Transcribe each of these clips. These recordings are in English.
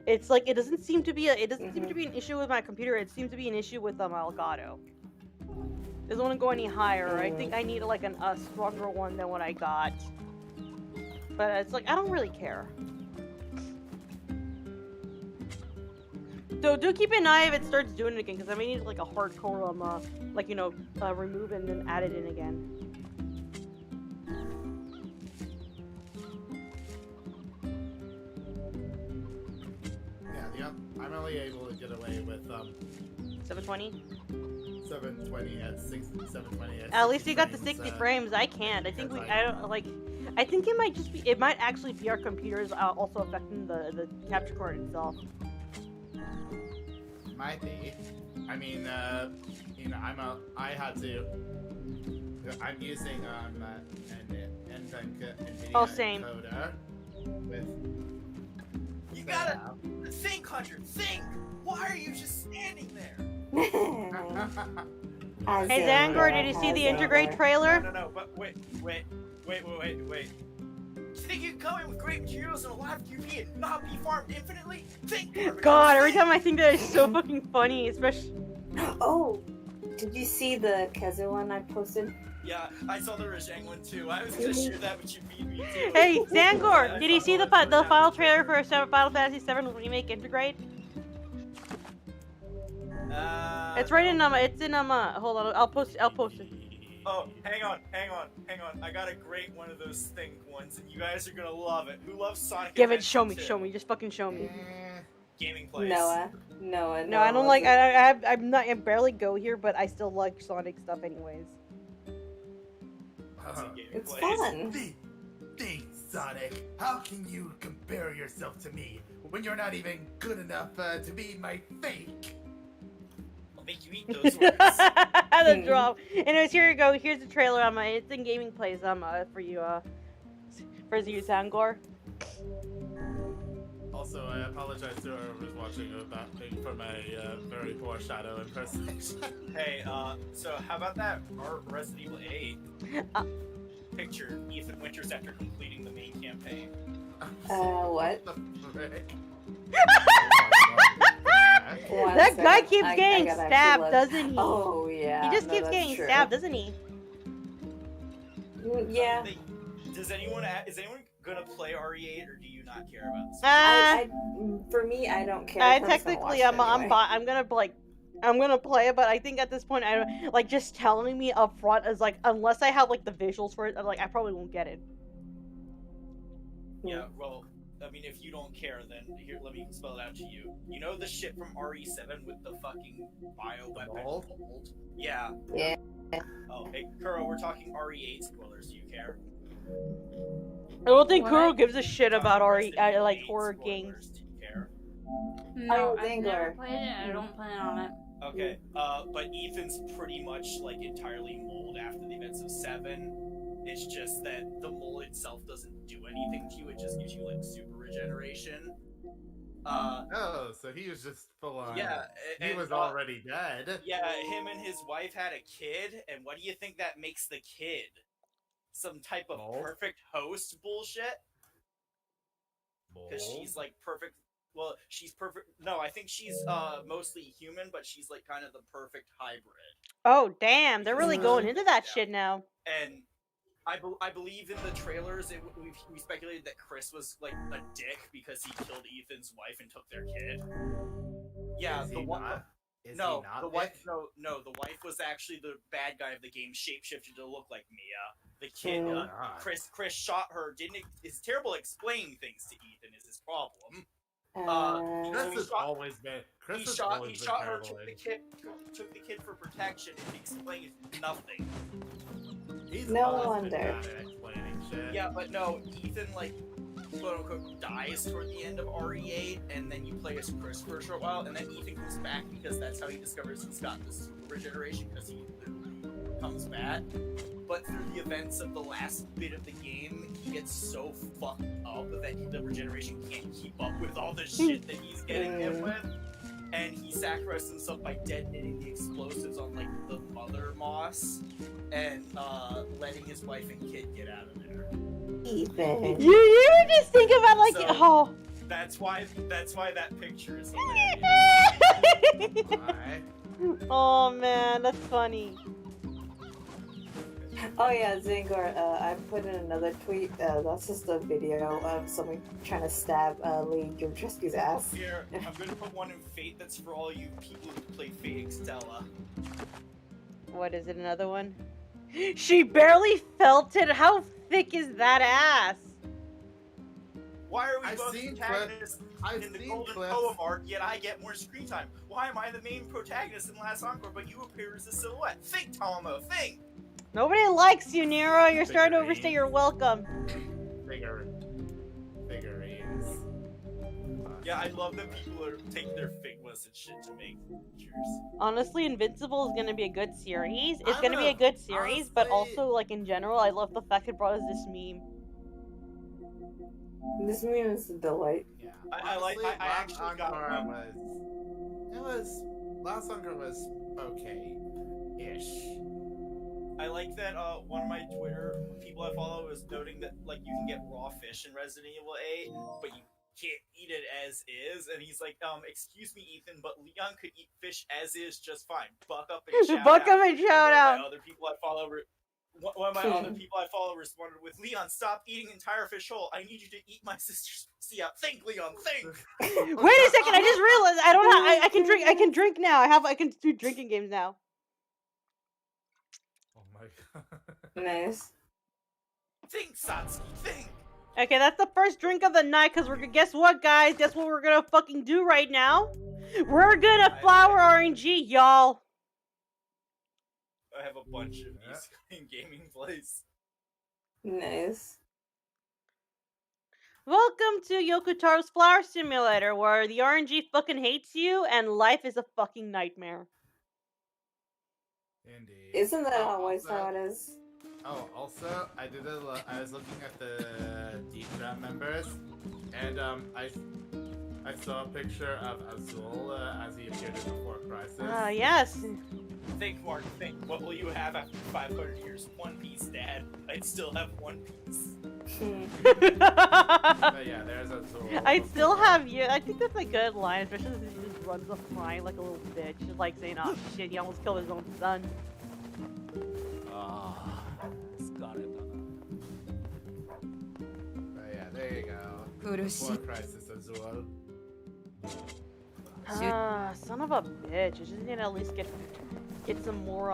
It's like it doesn't seem to be an issue with my computer. It seems to be an issue with Elgato. Doesn't want to go any higher. I think I need like a stronger one than what I got. But it's like I don't really care. So do keep an eye if it starts doing it again, because I may need like a hardcore like remove and then add it in again. Yeah, I'm only able to get away with 720. 720 at 720 at least you got the frames, 60 frames. I can't. I think I think it might actually be our computers also affecting the capture card itself. Might be. I mean, I'm using an NVIDIA same. encoder with. You gotta think, Hunter. Think. Why are you just standing there? Hey Zangor, did you see the Integrate trailer? No, but wait. You think you can come in with great materials and a lot of QP and not be farmed infinitely? Think! God, every time I think that it's so fucking funny, especially... Oh! Did you see the Kezu one I posted? Yeah, I saw the Rajang one too. I was gonna share that, but you beat me too. Hey, Zangor, did you see the final trailer for Final Fantasy VII Remake Integrate? It's right in it's in hold on, I'll post it. Oh, hang on. I got a great one of those think ones, and you guys are gonna love it. Who loves Sonic? Give it, show me, just fucking show me. Gaming place. Noah. No, I don't like. I barely go here, but I still like Sonic stuff anyways. It's fun. Think, Sonic. How can you compare yourself to me when you're not even good enough to be my fake? I'll make you eat those words. The drop. Anyways, here you go. Here's the trailer on my. It's in Gaming Plays. For you, Zangor. Also, I apologize to whoever was watching that thing for my very poor Shadow impersonation. Hey, so how about that Resident Evil 8 picture Ethan Winters after completing the main campaign? What? That guy keeps getting stabbed, doesn't he? Oh, yeah. He just keeps getting stabbed, doesn't he? Yeah. Is anyone gonna play RE8 or do you not care about this? For me, I don't care. Technically, I'm gonna play it, but I think at this point, I don't like just telling me up front is like unless I have like the visuals for it, like I probably won't get it. Yeah, well, I mean, if you don't care, then here, let me spell it out to you. You know the shit from RE7 with the fucking bioweapon bolt? Yeah. Yeah. Oh, hey, Kuro, we're talking RE8 spoilers. Do you care? I don't think Kuro gives a shit about like horror games. Do you care? No, I've never played it. I don't plan on it. Okay, but Ethan's pretty much like entirely mold after the events of 7. It's just that the mold itself doesn't do anything to you. It just gives you like super regeneration. Oh, so he was just full on. Yeah, he was already dead. Yeah, him and his wife had a kid, and what do you think that makes the kid? Some type of perfect host bullshit? Because she's like perfect. Well, she's perfect. No, I think she's mostly human, but she's like kind of the perfect hybrid. Oh damn, they're really going into that shit now. And I believe in the trailers we speculated that Chris was like a dick because he killed Ethan's wife and took their kid. Yeah, the wife was actually the bad guy of the game, shapeshifted to look like Mia. The kid, Chris shot her. It's terrible explaining things to Ethan is his problem. Chris has always been. He shot her, took the kid for protection, and explained nothing. No wonder. Yeah, but no, Ethan like quote unquote dies toward the end of RE8, and then you play as Chris for a short while, and then Ethan comes back because that's how he discovers he's got this super regeneration because he literally comes back. But through the events of the last bit of the game, he gets so fucked up that the regeneration can't keep up with all the shit that he's getting hit with. And he sacrificed himself by detonating the explosives on, like, the mother moss and, letting his wife and kid get out of there. Ethan. You just think about, like, That's why that picture is hilarious. Why? Oh man, that's funny. Oh yeah, Zingor, I put in another tweet. That's just a video of someone trying to stab Lee Dimitrescu's ass. Here, I'm gonna put one in Fate that's for all you people who play Fate Extella. What is it? Another one? She barely felt it. How thick is that ass? Why are we I've both seen protagonists I've in the seen Golden clips. Poem arc, yet I get more screen time? Why am I the main protagonist in Last Encore, but you appear as a silhouette? Think, Tomo, think! Nobody likes you, Nero. You're starting to overstay your welcome. Figurines. Yeah, I love that people are taking their Figmas and shit to make pictures. Honestly, Invincible is gonna be a good series. It's I'm gonna be a gonna- good series, but honestly- also, like, in general, I love the fact it brought us this meme. This meme is a delight. Yeah. I Honestly, I actually Last got Encore one. Last Encore was okay-ish. I like that one of my Twitter people I follow is noting that like you can get raw fish in Resident Evil 8, but you can't eat it as is, and he's like, excuse me, Ethan, but Leon could eat fish as is just fine. Buck up and shout Buck out. up and shout And out. Other people I follow one of my other people I follow responded with, Leon, stop eating entire fish whole. I need you to eat my sister's pussy out. Think, Leon, think. Wait a second! I just realized I don't have. I can drink. I can drink now. I can do drinking games now. Oh my god. Nice. Think, Satsuki, think. Okay, that's the first drink of the night. Cause guess what, guys? Guess what we're gonna fucking do right now? We're gonna flower RNG, y'all. I have a bunch of these in gaming plays. Nice. Welcome to YOKO TARO'S Flower Simulator, where the RNG fucking hates you and life is a fucking nightmare. Indeed. Isn't that Oh, always also- how it is? Oh, also, I was looking at the Deep Trap members, and I saw a picture of Azul as he appeared in Before Crisis. Ah, yes. Think, Mark, think. What will you have after 500 years? One Piece, Dad. I'd still have One Piece. But yeah, there's Azul. I still have you. I think that's a good line, especially since he just runs off crying like a little bitch. Just like saying, oh shit, he almost killed his own son. But yeah, there you go. Before Crisis Azul. Ah, son of a bitch. I just need to at least get some more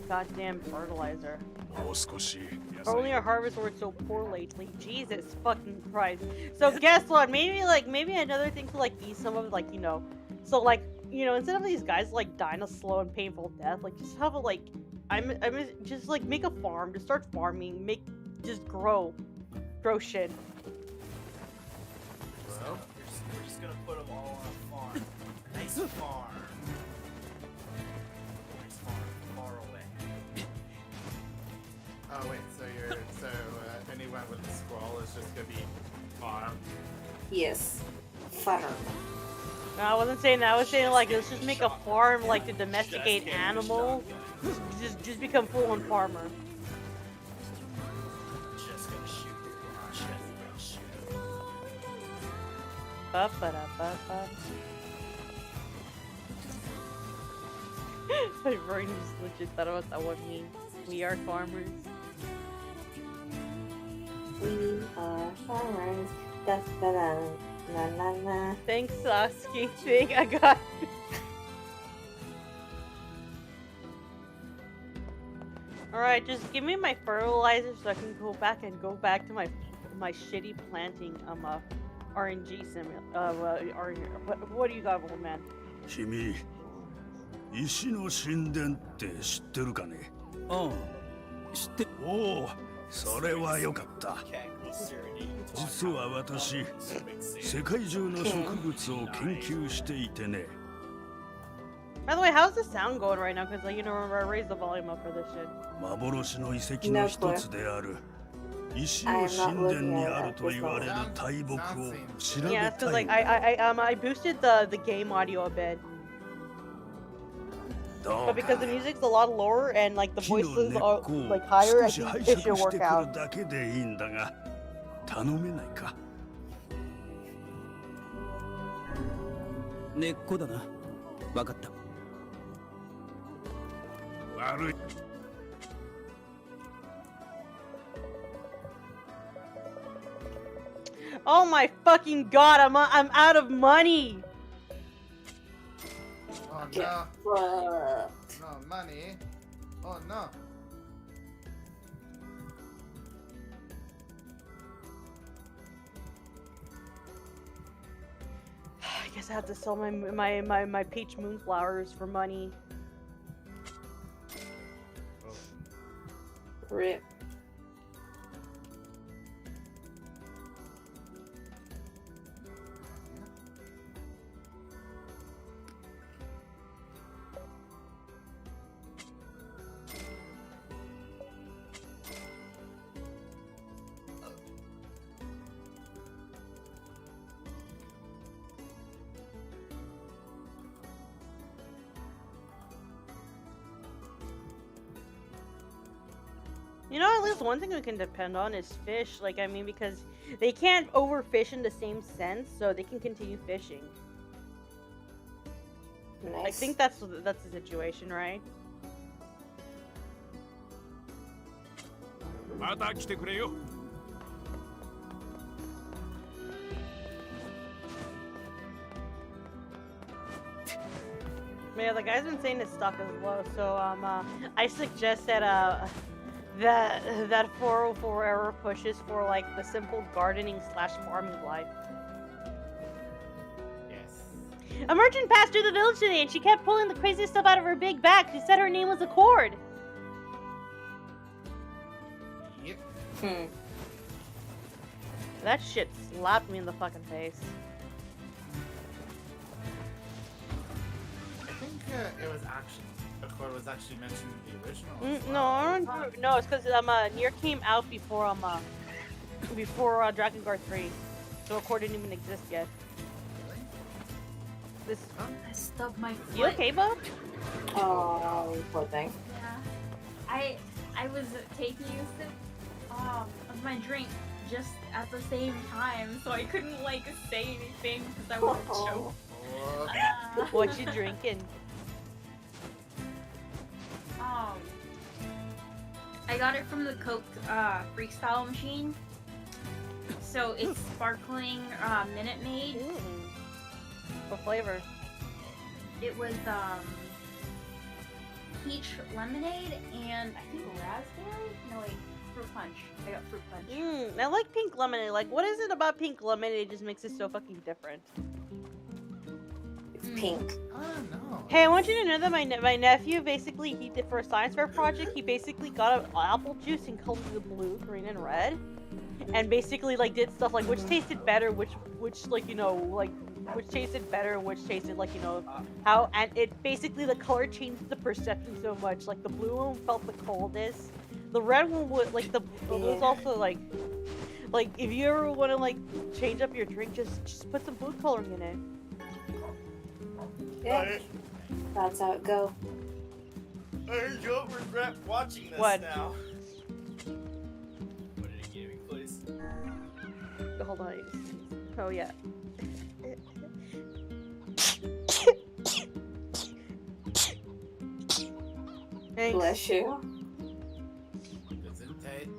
goddamn fertilizer. Only our harvest worked so poor lately. Jesus fucking Christ. So guess what? Maybe another thing to like ease some of like, you know. So like, you know, instead of these guys like dying a slow and painful death, like just have a like I'm just like make a farm, just start farming, just grow shit. Well, We're just gonna put them all on a farm. Nice farm. Nice farm, far away. oh wait, so anyone with the scroll is just gonna be farm. Yes. Farm. No, I wasn't saying that. I was saying like let's just make a farm like to domesticate animals. Just become full-on farmer. Just gonna shoot. Just gonna shoot. Ba-ba-da-ba-ba. My brain just legit thought about that one meme. We are farmers. We are farmers. Da da da. Na na na. Thanks, Sasuke. Thing I got. Alright, just give me my fertilizer so I can go back to my shitty planting RNG what do you got, old man? 君、石の神殿って知ってるかね？知って。おお、それはよかった。実は私、世界中の植物を研究していてね。By the way, how's the sound going right now? Because like, you know, remember I raised the volume up for this shit. 幻の遺跡の一つである。石の神殿にあると言われる大木を調べ Yeah, た because い like の。 I boosted the game audio a bit, ど but う because か the music's a lot lower and like the 木の voices 根っ are こを like higher, I 少し think 拝 it 借 should して work くる out. だけでいいんだが、頼めないか？根っこだな。わかった。悪い。Oh my fucking god, I'm out of money! Oh Get no. fucked. No money. Oh no. I guess I have to sell my peach moonflowers for money. Rip. You know, at least one thing we can depend on is fish. Like, I mean, because they can't overfish in the same sense, so they can continue fishing. Nice. I think that's the situation, right? また来てくれよ。 Yeah, the guy's been saying his stock is low, so I suggest that that 404 error pushes for like the simple gardening / farming life. Yes. A merchant passed through the village today, and she kept pulling the craziest stuff out of her big bag. She said her name was Accord. Yep. Hmm. That shit slapped me in the fucking face. I think it was actually Accord was actually mentioned in the original. As No, well. I don't, no, it's because NieR came out before Dragon Guard 3, so Accord didn't even exist yet. Really? This, I stubbed my foot. you okay, bub? Oh, poor thing. Yeah. I was taking a sip of my drink just at the same time, so I couldn't like say anything because I would choke. Oh, What you drinking? I got it from the Coke Freestyle machine. So it's sparkling Minute Maid. What flavor? It was peach lemonade and I think raspberry? No wait, fruit punch. I got fruit punch. I like pink lemonade. Like, what is it about pink lemonade that just makes it so fucking different? It's pink. I don't know. Hey, I want you to know that my nephew basically, he did for a science fair project, he basically got an apple juice and colored it blue, green, and red, and basically like did stuff like which tasted better, which like, you know, like which tasted better and which tasted like, you know, how, and it basically the color changed the perception so much. Like the blue one felt the coldest, the red one would like the it was also like if you ever want to like change up your drink, just put some food coloring in it. Yeah. That's how it go. I don't regret watching this What? now. Put it in gaming, please. Hold on. Oh yeah. Thanks. Bless you. Gesundheit.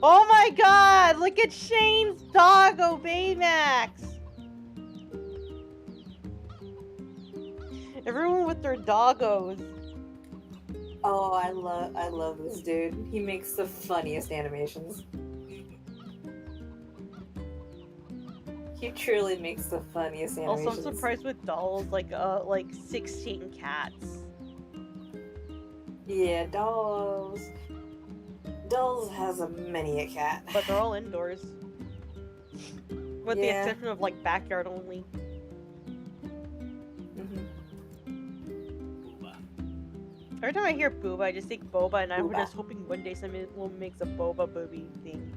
Oh my god! Look at Shane's doggo, Baymax! Everyone with their doggos. Oh, I love this dude. He makes the funniest animations. He truly makes the funniest animations. Also, I'm surprised with dolls, like 16 cats. Yeah, dolls. Dolls has many a cat. But they're all indoors. With the Yeah. exception of, like, backyard only. Mhm. Every time I hear booba, I just think boba, and I'm Booba. just hoping one day somebody will makes a boba booby thing.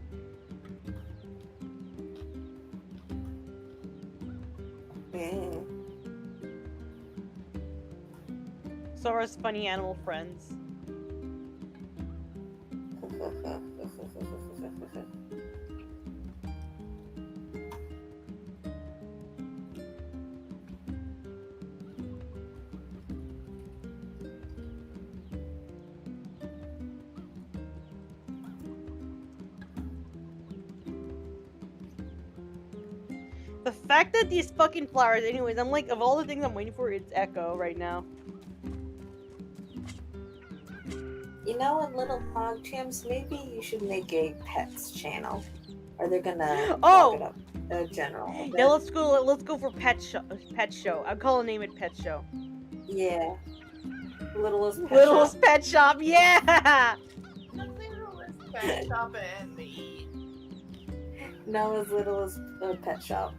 Yeah. Sora's funny animal friends. The fact that these fucking flowers, anyways, I'm like, of all the things I'm waiting for, it's Echo right now. You know, in Little Pog Champs, maybe you should make a pets channel. Or they're gonna Oh! lock it up. General. Yeah, let's go for Pet Show. I'm calling name it Pet Show. Yeah. Littlest Pet Littlest Shop. Pet Shop, yeah! The littlest pet shop in the. Noah's Littlest Pet Shop.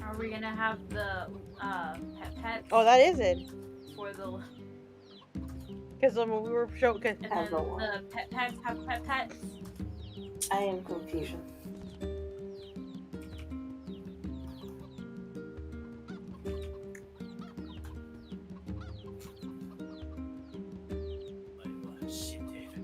Are we gonna have the pets Oh, that is it. for the Because we were showing. and then Have the what? the pets have pets? I am confusion. Shit, David.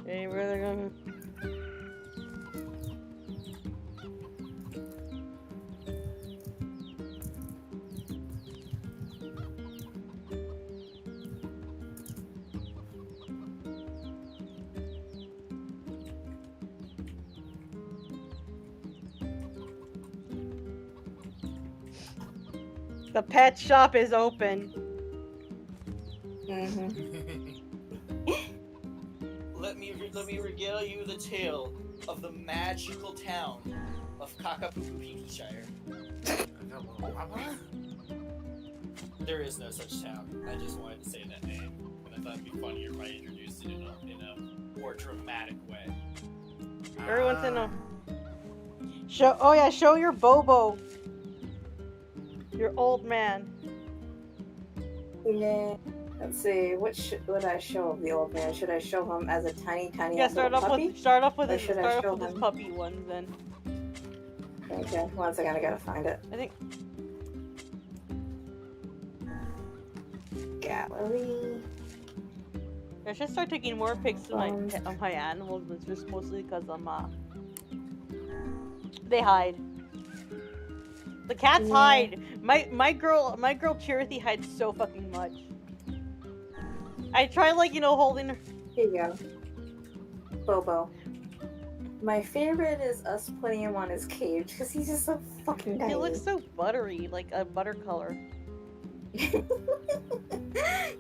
Hey, where they're going? The pet shop is open. Let me regale you the tale of the magical town of Kakapukuhikishire. There is no such town. I just wanted to say that name, and I thought it'd be funnier if I introduced it in a more dramatic way. Everyone to know. Show. Oh yeah, show your Bobo. Your old man. Yeah. Let's see. What should I show of the old man? Should I show him as a tiny Yeah, ass little puppy? start off with Or his should I show him? puppy ones then. Okay. One second. I gotta find it. I think. Gallery. I should start taking more pics of my animals, but it's just mostly because they hide. The cats hide. My girl Cherothy hides so fucking much. I try holding her. Here you go. Bobo. My favorite is us putting him on his cage because he's just so fucking tiny. He looks so buttery, like a butter color.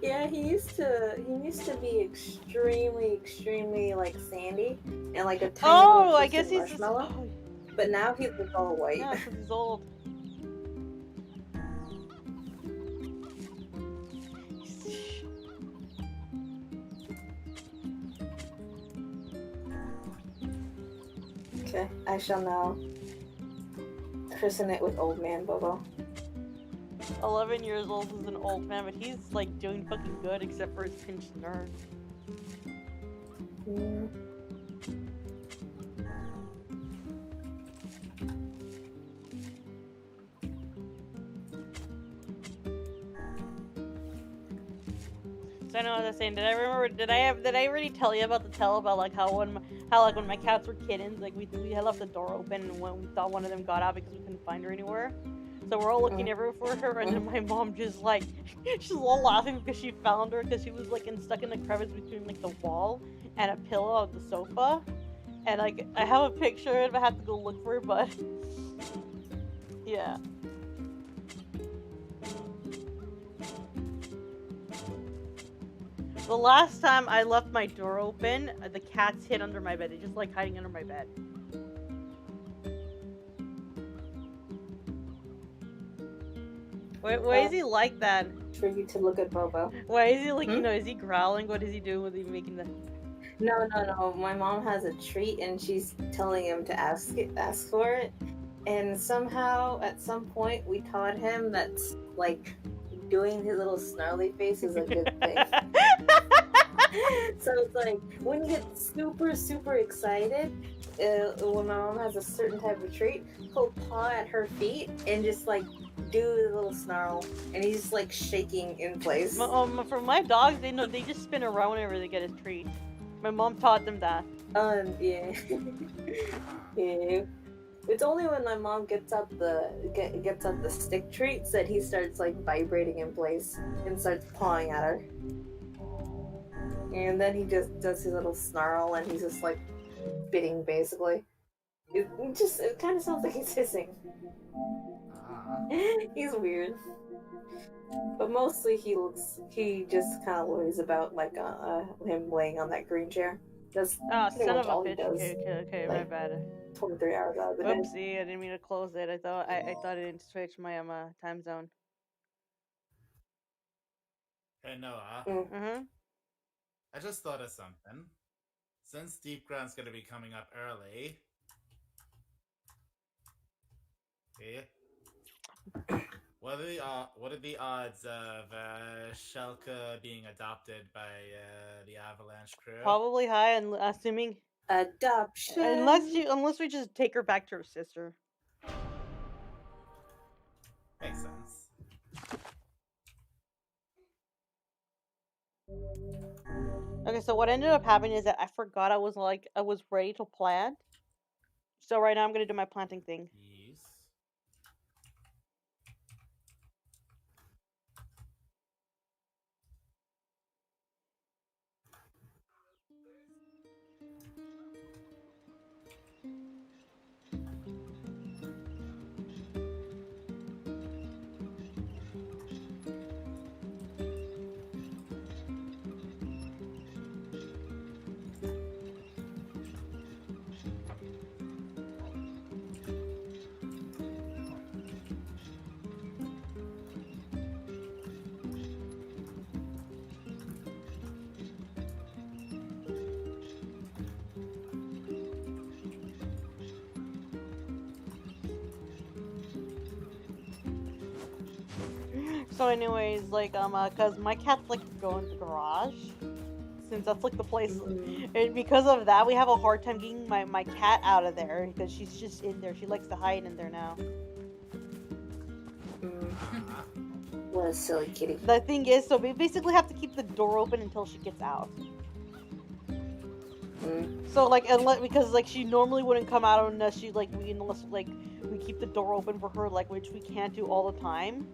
Yeah, he used to be extremely like sandy and like a tiny little I guess twisted he's marshmallow. But now he's like all white. Yeah, 'cause he's old. Okay, I shall now christen it with Old Man Bobo. 11 years old is an old man, but he's like doing fucking good except for his pinched nerve. So I know what I was saying. Did I already tell you about the tale about like how when my cats were kittens, like we had left the door open and when we thought one of them got out because we couldn't find her anywhere. So we're all looking everywhere for her, and then my mom just like she's all laughing because she found her because she was like stuck in the crevice between like the wall and a pillow of the sofa. And like I have a picture of it, I have to go look for it, but yeah. The last time I left my door open, the cats hid under my bed. They just like hiding under my bed. Why is he like that? For you to look at Bobo. Why is he like, is he growling? What is he doing with him making the... No. My mom has a treat and she's telling him to ask for it. And somehow, at some point, we taught him that, like, doing his little snarly face is a good thing. So it's like when you get super, super excited, when my mom has a certain type of treat, he'll paw at her feet and just like do a little snarl, and he's just like shaking in place. For my dogs, they just spin around whenever they get a treat. My mom taught them that. Yeah. Yeah. It's only when my mom gets out the stick treats that he starts like vibrating in place and starts pawing at her. And then he just does his little snarl and he's just like spitting basically. It kind of sounds like he's hissing. He's weird. But mostly he just kind of worries about like him laying on that green chair. That's pretty son much of a all he bitch. does. Okay, my Like, bad. 23 hours out of the day. Oopsie, I didn't mean to close it. I thought it didn't switch my time zone. Hey Noah, Mm-hmm. I just thought of something. Since Deep Ground's gonna be coming up early, what are the odds of Shelka being adopted by the Avalanche crew? Probably high, and assuming Adoption. unless we just take her back to her sister. Makes sense. Okay, so what ended up happening is that I forgot I was ready to plant. So right now I'm gonna do my planting thing. Yes. So anyways, like cause my cats like to go in the garage, since that's like the place, and because of that we have a hard time getting my cat out of there because she's just in there. She likes to hide in there now. What a silly kitty. The thing is, so we basically have to keep the door open until she gets out. So like because like she normally wouldn't come out unless we keep the door open for her, like, which we can't do all the time.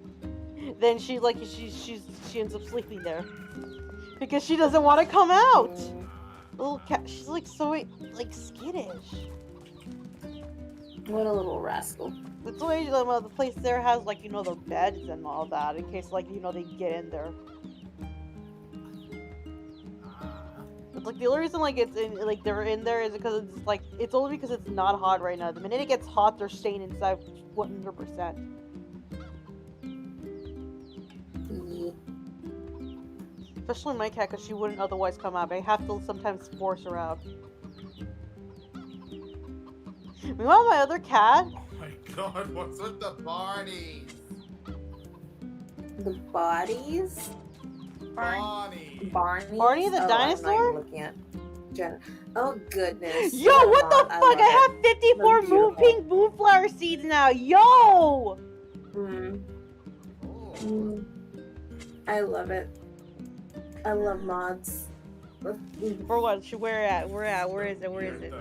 Then she ends up sleeping there because she doesn't want to come out. Little cat, she's like so like skittish. What a little rascal. That's why the place there has like their beds and all that in case like they get in there. It's like the only reason like they're in there is because it's only because it's not hot right now. The minute it gets hot, they're staying inside 100%. Especially my cat, because she wouldn't otherwise come out. I have to sometimes force her out. Meanwhile, my other cat. Oh my god, what's with the bodies? The bodies? Barney. Barney the dinosaur? I'm looking at Jenna. Oh goodness. Yo, what the fuck? I have 54 pink moonflower seeds now. Yo! I love it. I love mods. For what? Where is it?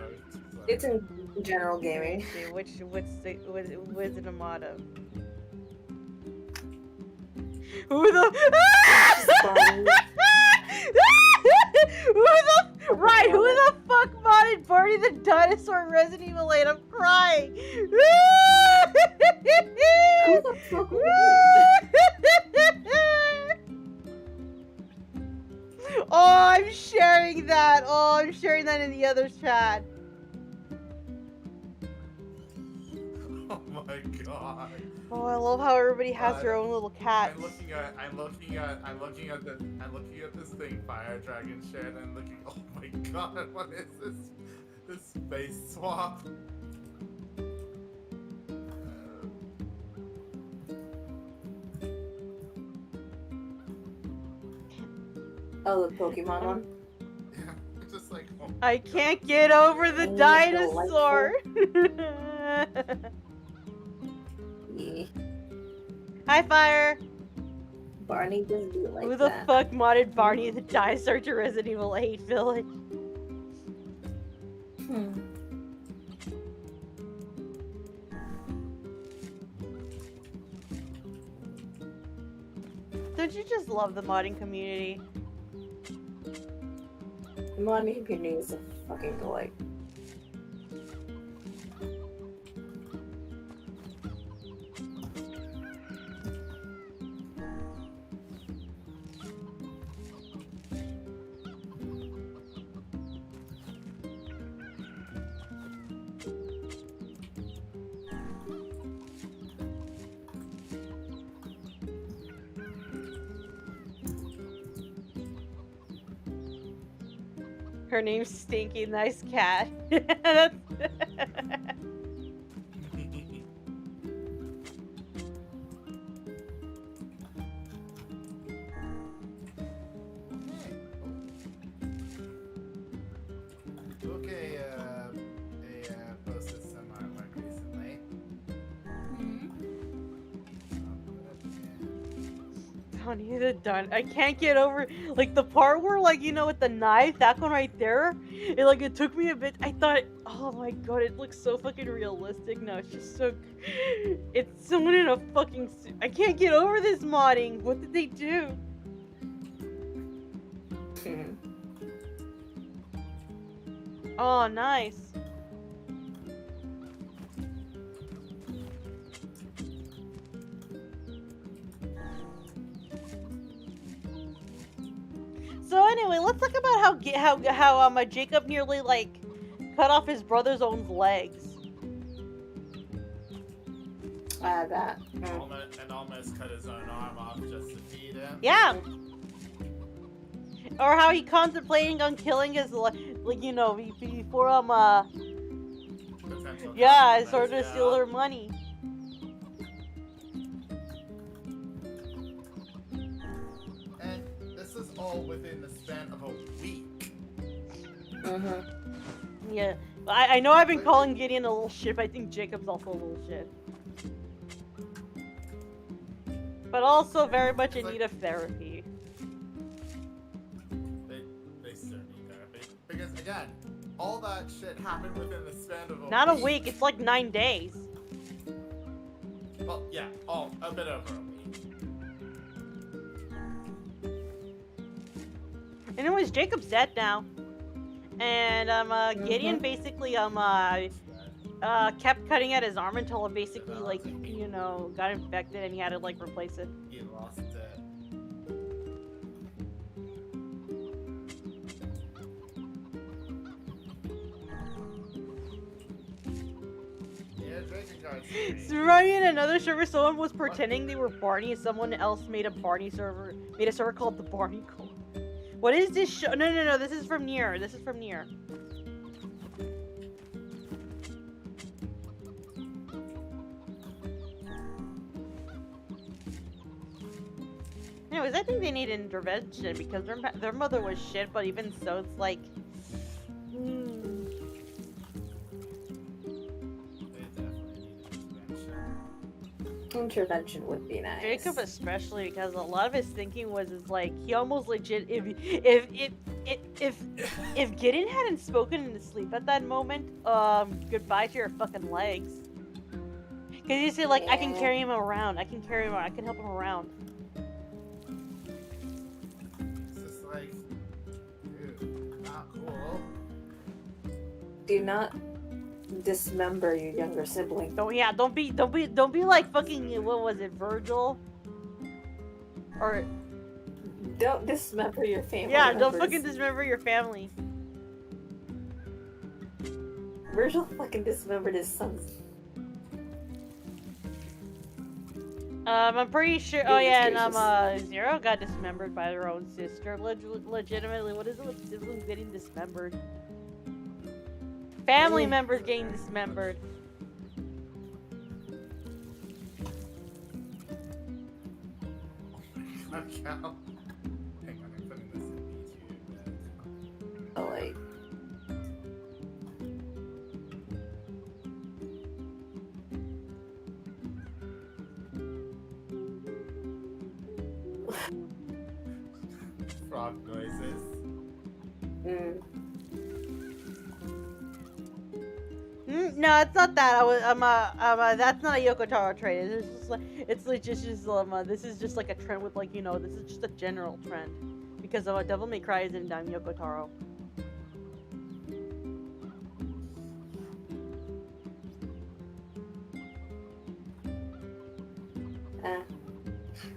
It's in general gaming. What's it a mod of? Who the? Who the fuck modded Barney the dinosaur in Resident Evil 8? I'm crying. Who the fuck was Oh, I'm sharing that. Oh, I'm sharing that in the other chat. Oh my god. Oh, I love how everybody has their own little cats. I'm looking at this thing Fire Dragon shared, and I'm looking. Oh my god, what is this? This space swap. Oh, the Pokemon one? I can't get over the dinosaur. Yeah. Hi, Fire. Barney doesn't do it like Who the that. fuck modded Barney the dinosaur to Resident Evil 8 Village? Hmm. Don't you just love the modding community? Modding community is a fucking delight. Her name's Stinky Nice Cat. That's Okay, I posted some artwork recently. Donnie the Dun. I can't get over like the part where like you know with the knife, that one right there. It took me a bit. I thought, oh my god, it looks so fucking realistic. No, it's just so. It's someone in a fucking suit. I can't get over this modding. What did they do? Oh, nice. So anyway, let's talk about how Jacob nearly like cut off his brother's own legs. That. And almost cut his own arm off just to feed him. Yeah. Or how he contemplating on killing his like you know before Potential yeah, customers, sort of yeah. steal their money. And this is all within the span of a week. Yeah, I know I've been calling Gideon a little shit, but I think Jacob's also a little shit. But also very much in need of therapy. They still need therapy. Because again, all that shit happened within the span of a Not a week. week, it's like 9 days. Well, yeah, a bit over a week. Anyways, Jacob's dead now. And Gideon basically kept cutting at his arm until it basically like, you know, got infected and he had to like replace it. He lost it. Yeah, Dragon Guard series. So right in another server, someone was pretending they were Barney and someone else made a server called the Barney Cult. What is this show? No, this is from NieR. This is from NieR. Anyways, I think they need intervention because their mother was shit, but even so, it's like... They definitely need intervention. Intervention would be nice. Jacob especially, because a lot of his thinking was like he almost legit if Gideon hadn't spoken in his sleep at that moment, goodbye to your fucking legs. Because he said like I can carry him around, I can help him around. It's just like, dude, not cool. Do not dismember your younger sibling. Don't be like fucking what was it, Virgil? Or Don't dismember your family. yeah, members. don't fucking dismember your family. Virgil fucking dismembered his sons. I'm pretty sure. Oh yeah, and Zero got dismembered by their own sister. Legitimately, what is it with siblings getting dismembered? Family members getting dismembered. Okay. Hang on, I'm putting this in YouTube. Oh wait. frog noises. Mm. No, it's not that. That's not a Yoko Taro trait. It's just like, this is just like a trend with, like, this is just a general trend. Because Devil May Cry isn't Yoko Taro.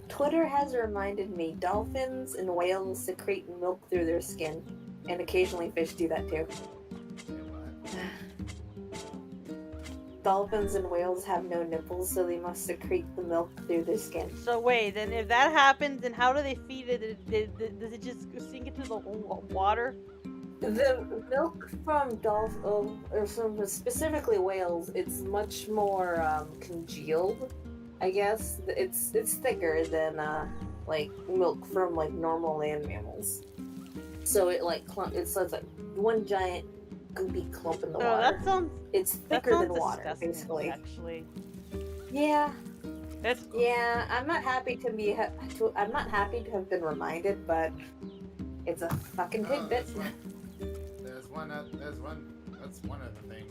Twitter has reminded me dolphins and whales secrete milk through their skin, and occasionally fish do that too. Dolphins and whales have no nipples, so they must secrete the milk through their skin. So wait, then if that happens, then how do they feed it? Does it just sink into the water? The milk from dolphins, or from specifically whales, it's much more congealed. I guess it's thicker than like milk from like normal land mammals. So it like it's like one giant goopy clump in the water. That sounds. It's thicker than water, basically. Actually. Yeah. That's. Yeah, I'm not happy to I'm not happy to have been reminded, but it's a fucking tidbit. That's one other thing.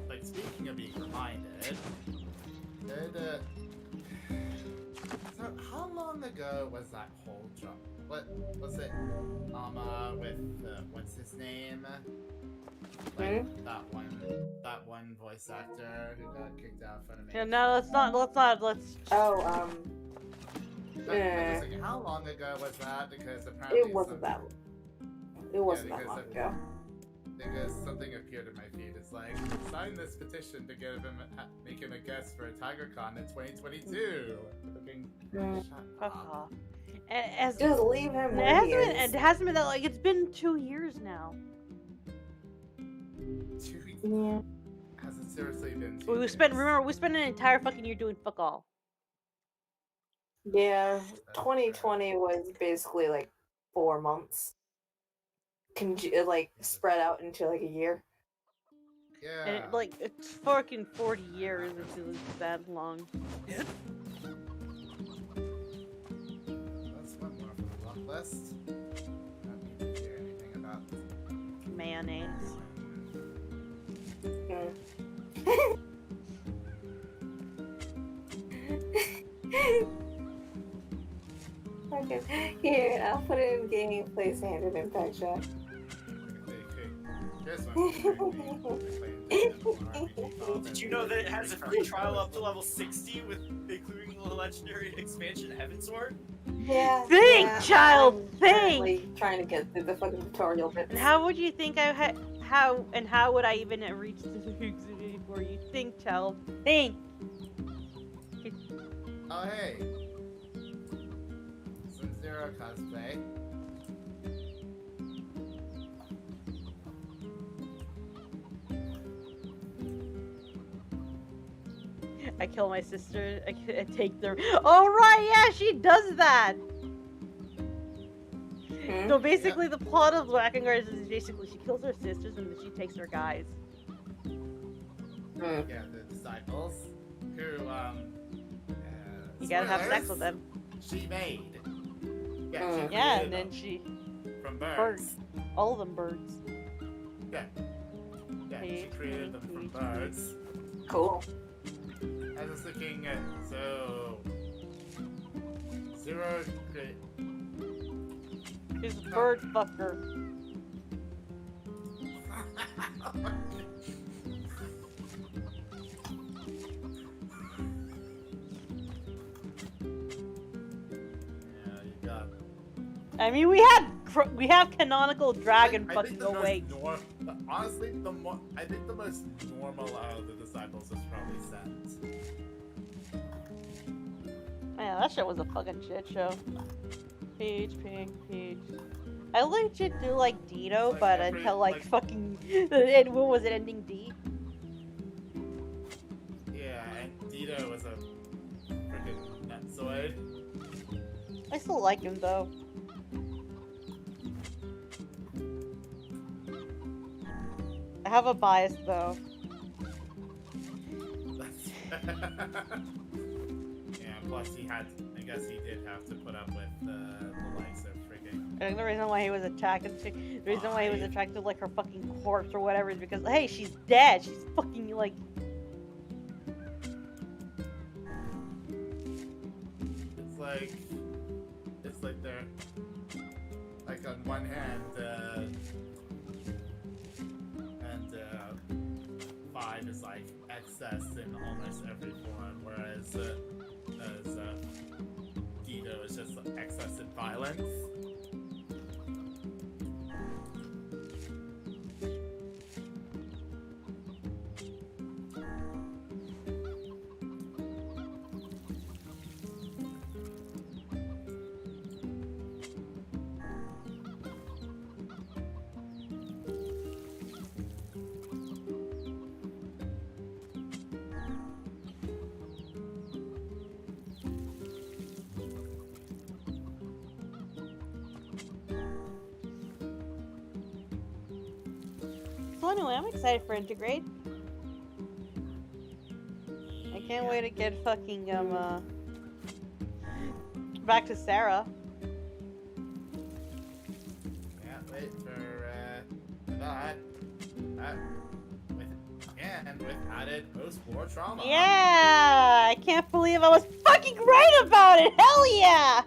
Like, speaking of being reminded, so how long ago was that whole jump? What was it? With what's his name? Like that one voice actor who got kicked out of Funimation. Yeah, no, let's. Oh, I'm just thinking, how long ago was that? Because apparently it wasn't that long ago. Because something appeared in my feed. It's like, sign this petition to make him a guest for a TigerCon in 2022. Shut up. Just leave him. It hasn't been that, like, it's been 2 years now. 2 years? Yeah. Has it seriously been 2 years? We spent an entire fucking year doing fuck all. Yeah, 2020 was basically like 4 months. Like spread out into like a year. Yeah. And it's fucking 40 years. It's that long. That's one more for the block list. Don't need to hear anything about Mayonnaise. Okay. Here, I'll put it in gaming place and in Impact Shot. Did you know that it has a free trial up to level 60 with including the legendary expansion Heavensward? Yeah. Think, yeah, child, I'm think! currently trying to get through the fucking tutorial bits. And how would you think how would I even reach this before you think, child? Think! Oh, hey. Some Zero cosplay. I kill my sister, I take their. Oh, right, yeah, she does that! So basically, the plot of Black and Guards is basically she kills her sisters and then she takes her guys. Yeah, the disciples. Who, You gotta have sex spoilers, with them. She made. Yeah, she Yeah, created and then them she. from birds. Birds. All of them birds. Yeah. Yeah, she created them from birds. Cool. I was thinking, so Zero. She's a bird fucker. Yeah, you got. I mean, we have canonical dragon fucking awake. Honestly, I think the most normal out of the disciples was probably Sent. Man, that shit was a fucking shit show. Peach, pink, peach. I legit do like Dito, Like but every- until like like- fucking. And what was it, ending D? Yeah, and Dito was a freaking nutzoid. I still like him though. I have a bias though. Yeah, plus I guess he did have to put up with the likes of I think the reason why he was attracted to, the reason why he was attracted to like her fucking corpse or whatever is because hey, she's dead. She's fucking like. It's like they're like on one hand, five is like excess in almost every form, whereas Guido is just excess in violence. So anyway, I'm excited for Integrate. I can't wait to get fucking back to Sarah. Can't wait for that. With added post-war trauma. Yeah, I can't believe I was fucking right about it. Hell yeah!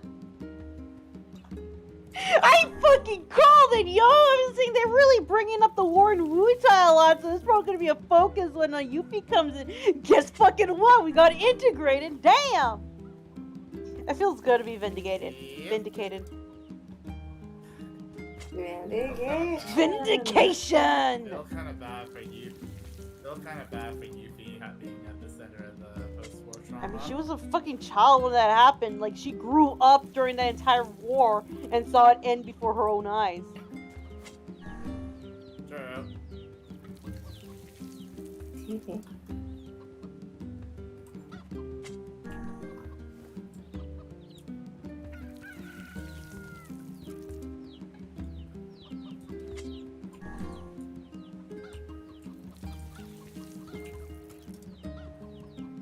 I fucking called it, yo! I was saying they're really bringing up the war in Wutai a lot, so this is probably gonna be a focus when Yuffie comes in. Guess fucking what? We got integrated. Damn! It feels good to be vindicated. Yep. Vindicated. Vindication. Feel kind of bad for you. Feel kind of bad for Yuffie being at the center of the post-war trauma. I mean, she was a fucking child when that happened. Like, she grew up during that entire war and saw it end before her own eyes. True.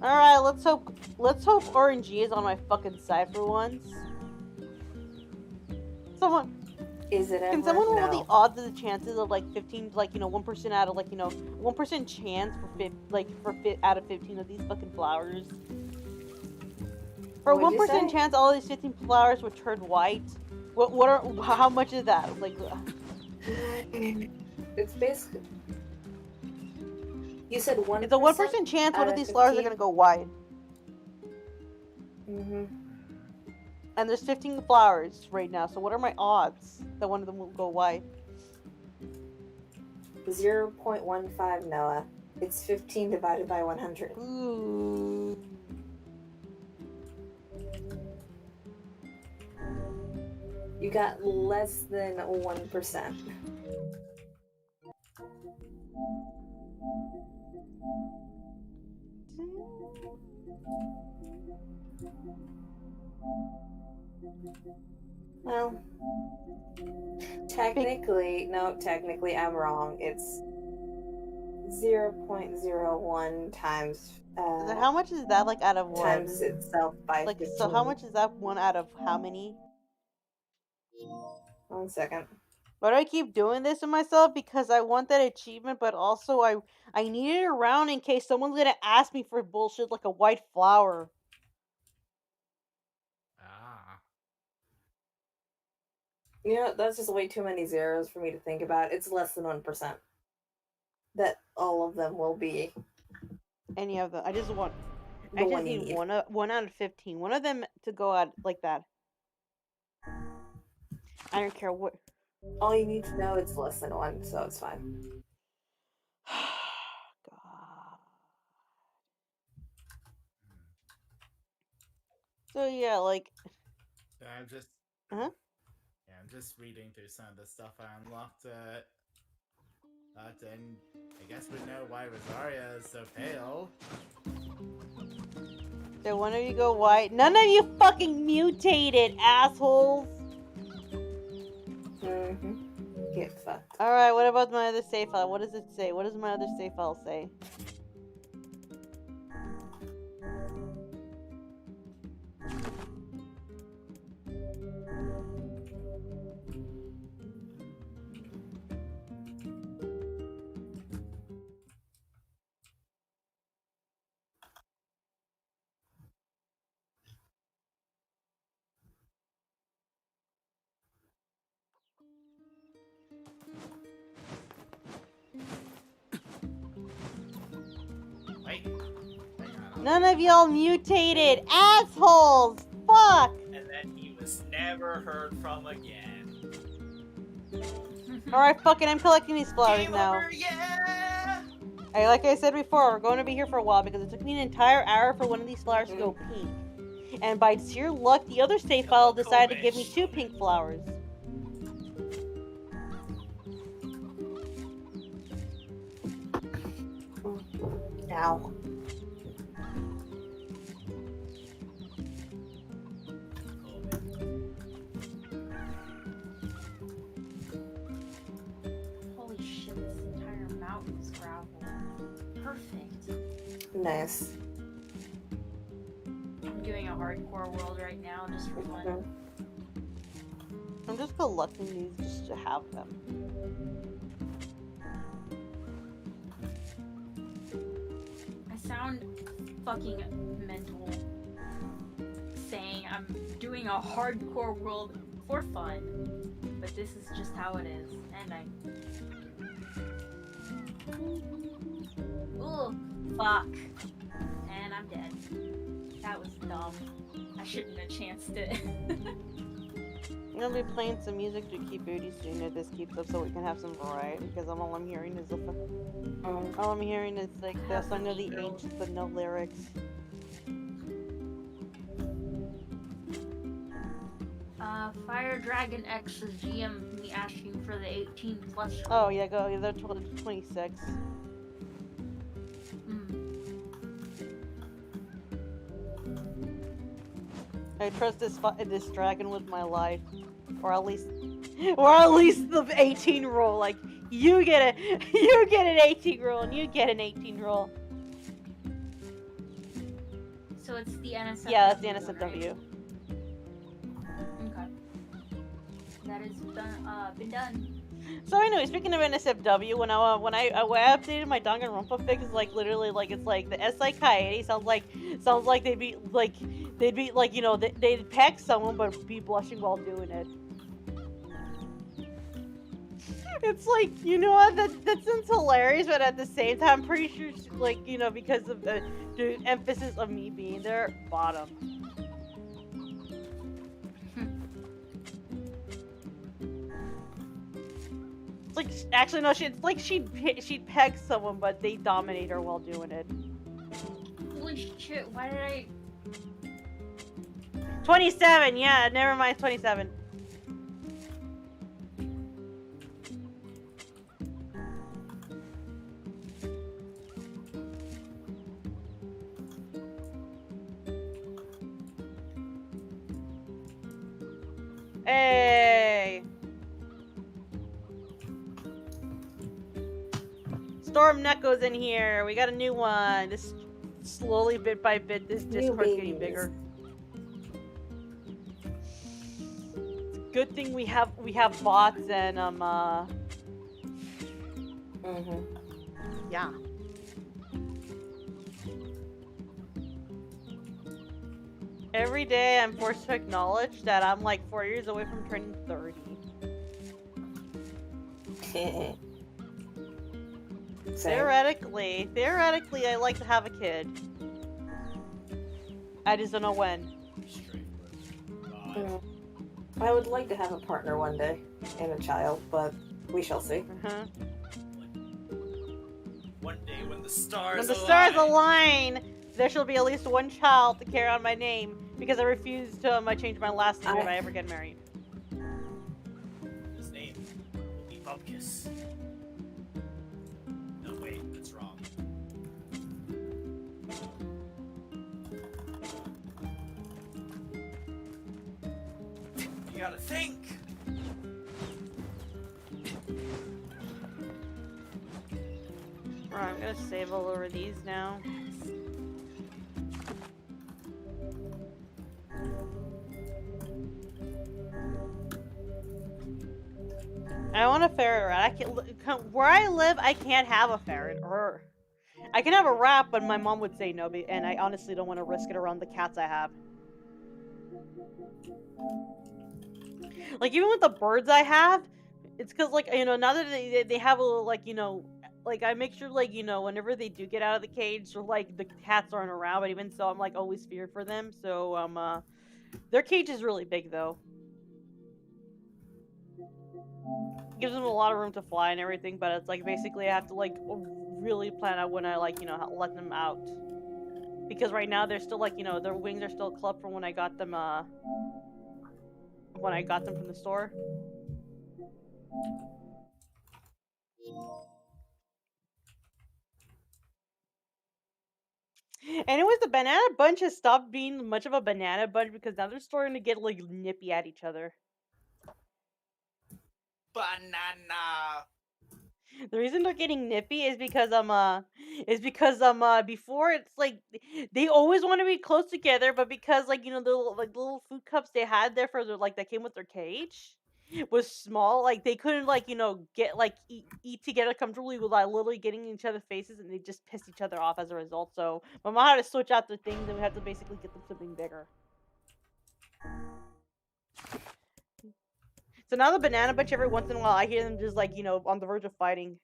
Alright, let's hope RNG is on my fucking side for once. Someone Is it ever? can someone roll No. the odds of the chances of like 15, like 1% out of 1% chance out of 15 of these fucking flowers. For What'd you 1% say? chance, all these 15 flowers would turn white. How much is that? Like, It's basically. You said 1%. it's a 1% chance one out of of these flowers are 15? gonna go white. Mm-hmm. And there's 15 flowers right now, so what are my odds that one of them will go white? 0.15, Noah. It's 15 divided by 100. Ooh. You got less than 1%. Well, technically I'm wrong. It's 0.01 times How much is that, like, out of what? times itself by Like, 15. so how much is that one out of how many? 1 second. Why do I keep doing this to myself? Because I want that achievement, but also I need it around in case someone's gonna ask me for bullshit like a white flower. Ah. You know, that's just way too many zeros for me to think about. It's less than 1%. That all of them will be. Any of them. I just The one you need need. one out of 15. One of them to go out like that. I don't care what. All you need to know it's less than 1, so it's fine. God. So yeah, like. Yeah, I'm just. Uh-huh. Yeah, I'm just reading through some of the stuff I unlocked. And I guess we know why Rosaria is so pale. So one of you go white. None of you fucking mutated, assholes. Mm-hmm. Get fucked. Alright, what about my other save file? What does it say? What does my other save file say? None of y'all mutated assholes. Fuck. And then he was never heard from again. Alright, fucking, I'm collecting these flowers Game now. over, yeah! Like I said before, we're going to be here for a while because it took me an entire hour for one of these flowers to go pink. And by sheer luck, the other save file decided to give me 2 pink flowers. Ow. Holy shit, this entire mountain is gravel. Perfect. Nice. I'm doing a hardcore world right now just for fun. I'm just collecting these just to have them. I sound fucking mental saying I'm doing a hardcore world for fun, but this is just how it is, and Ugh, fuck. And I'm dead. That was dumb. I shouldn't have chanced it. I'm gonna be playing some music to keep Booty soon if this keeps up so we can have some variety because all I'm hearing is all I'm hearing is like the song of the ancients but no lyrics. Fire Dragon X is GM me asking for the 18 plus. Oh yeah, go. They're 26. I trust this dragon with my life, or at least the 18 roll. Like you get an 18 roll, and you get an 18 roll. So it's the NSFW. Yeah, that's the NSFW. Right? Okay. That has been done. So anyway, speaking of NSFW, when I updated my Danganronpa fix, like literally, like it's like the SI Kaede sounds like they'd be like you know they'd peck someone but be blushing while doing it. It's like, you know what, that sounds hilarious, but at the same time, I'm pretty sure like, you know, because of the emphasis of me being there, bottom. Like, actually, no, it's like she'd peg someone, but they dominate her while doing it. Holy shit, why did I... 27, yeah, never mind, 27. Hey! Storm Neko's in here. We got a new one. This slowly, bit by bit, this Discord's getting bigger. It's a good thing we have bots and yeah. Every day I'm forced to acknowledge that I'm like 4 years away from turning 30. Theoretically, I'd like to have a kid. I just don't know when. I would like to have a partner one day and a child, but we shall see. One day when the stars stars align, there shall be at least one child to carry on my name because I refuse to change my last name if I ever get married. His name will be Bupkis. No, wait, that's wrong. You gotta think! Alright, I'm gonna save all over these now. I want a ferret rat. I can't, where I live, I can't have a ferret. Or I can have a rat, but my mom would say no, and I honestly don't want to risk it around the cats I have. Like, even with the birds I have, it's because, like, you know, now that they have a little, like, you know, like I make sure like, you know, whenever they do get out of the cage, or like the cats aren't around, but even so I'm like always feared for them. So their cage is really big though. Gives them a lot of room to fly and everything, but it's like basically I have to like really plan out when I like, you know, let them out. Because right now they're still like, you know, their wings are still clubbed from when I got them from the store. Anyways, the banana bunch has stopped being much of a banana bunch because now they're starting to get like nippy at each other. Banana. The reason they're getting nippy is because before it's like they always want to be close together, but because like, you know, the little food cups they had there for their like that came with their cage was small, like they couldn't like, you know, get like eat together comfortably without literally getting in each other's faces, and they just pissed each other off as a result. So my mom had to switch out the things, and we had to basically get them something bigger. So now the banana bunch, every once in a while I hear them just like, you know, on the verge of fighting.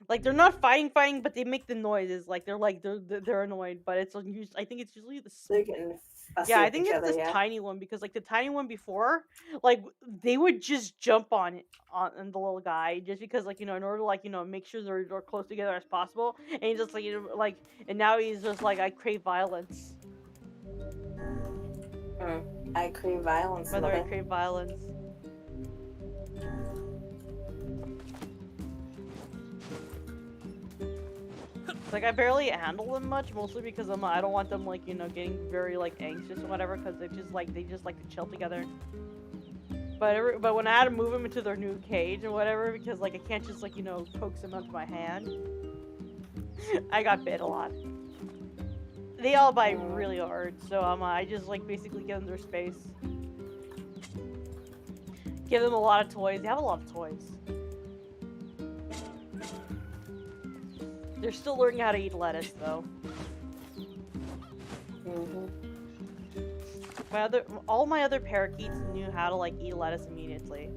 Like they're not fighting, but they make the noises. Like they're annoyed, but it's usually, I think it's usually the They're getting fussy yeah, I with think each it's other, this yeah. tiny one, because like the tiny one before, like they would just jump on the little guy just because like, you know, in order to like, you know, make sure they're close together as possible, and he just like, you know, like, and now he's just like, I crave violence. I crave violence. Whether I mother. crave violence. Like I barely handle them much, mostly because I don't want them like, you know, getting very like anxious or whatever, because they just like to chill together. But when I had to move them into their new cage or whatever, because like I can't just like, you know, coax them onto my hand, I got bit a lot. They all bite really hard, so I just like basically give them their space. Give them a lot of toys. They have a lot of toys. They're still learning how to eat lettuce, though. All my other parakeets knew how to like eat lettuce immediately.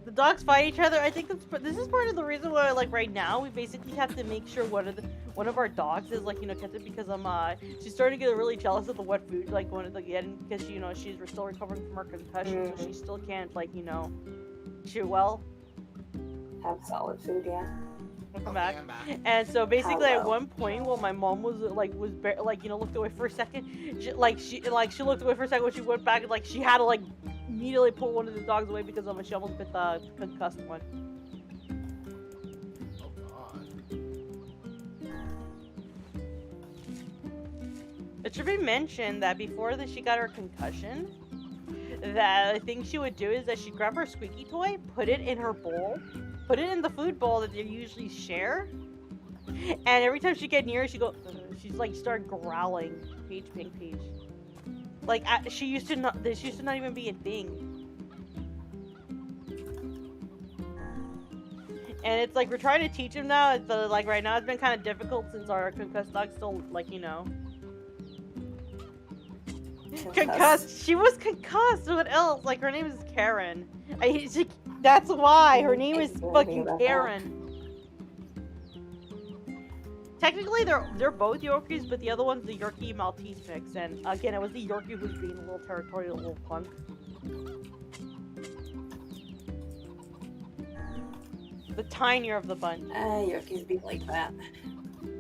The dogs fight each other. I think this is part of the reason why, like right now, we basically have to make sure one of our dogs is like, you know, kept it, because she's starting to get really jealous of the wet food, like one of the because she, you know, she's still recovering from her concussion, so she still can't like, you know, chew well. Have solid food, yeah. Welcome back. And so basically, at one point, while my mom was you know, looked away for a second, she looked away for a second when she went back, and like she had to like immediately pull one of the dogs away because she almost bit the concussed one. Oh god. It should be mentioned that before she got her concussion, that the thing she would do is that she'd grab her squeaky toy, put it in her bowl, put it in the food bowl that they usually share, and every time she get near her, she's like start growling. Peach, pink, peach. Like this used to not even be a thing. And it's like we're trying to teach him now, but like right now it's been kind of difficult since our concussed dog's still like, you know. Concussed. She was concussed. What else? Like her name is Karen. That's why her name is fucking Karen. Technically, they're both Yorkies, but the other one's the Yorkie Maltese mix. And again, it was the Yorkie who's being a little territorial, a little punk. The tinier of the bunch. Yorkies be like that.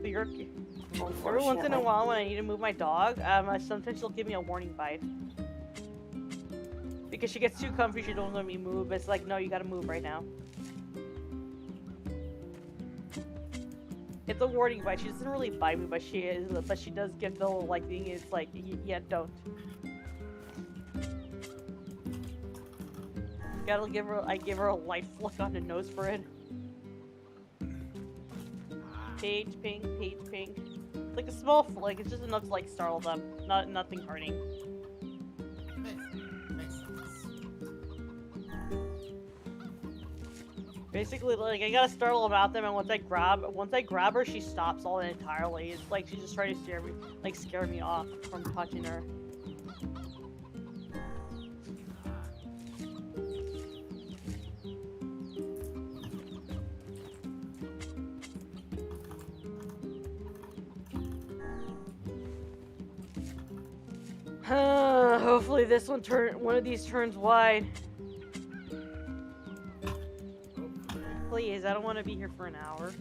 The Yorkie. Every once in a while, when I need to move my dog, sometimes she'll give me a warning bite. Because she gets too comfy, she don't let me move. It's like, no, you gotta move right now. It's a warning bite. She doesn't really bite me, but she does give the little like thing. It's like, yeah, don't. I give her a light flick on the nose for it. Peach, pink, peach, pink. It's like a small flick. It's just enough to like startle them. Nothing hurting. Makes sense. Basically, like I gotta startle about them, and once I grab her, she stops all entirely. It's like she's just trying to scare me off from touching her. Hopefully this one of these turns wide. Please, I don't want to be here for an hour.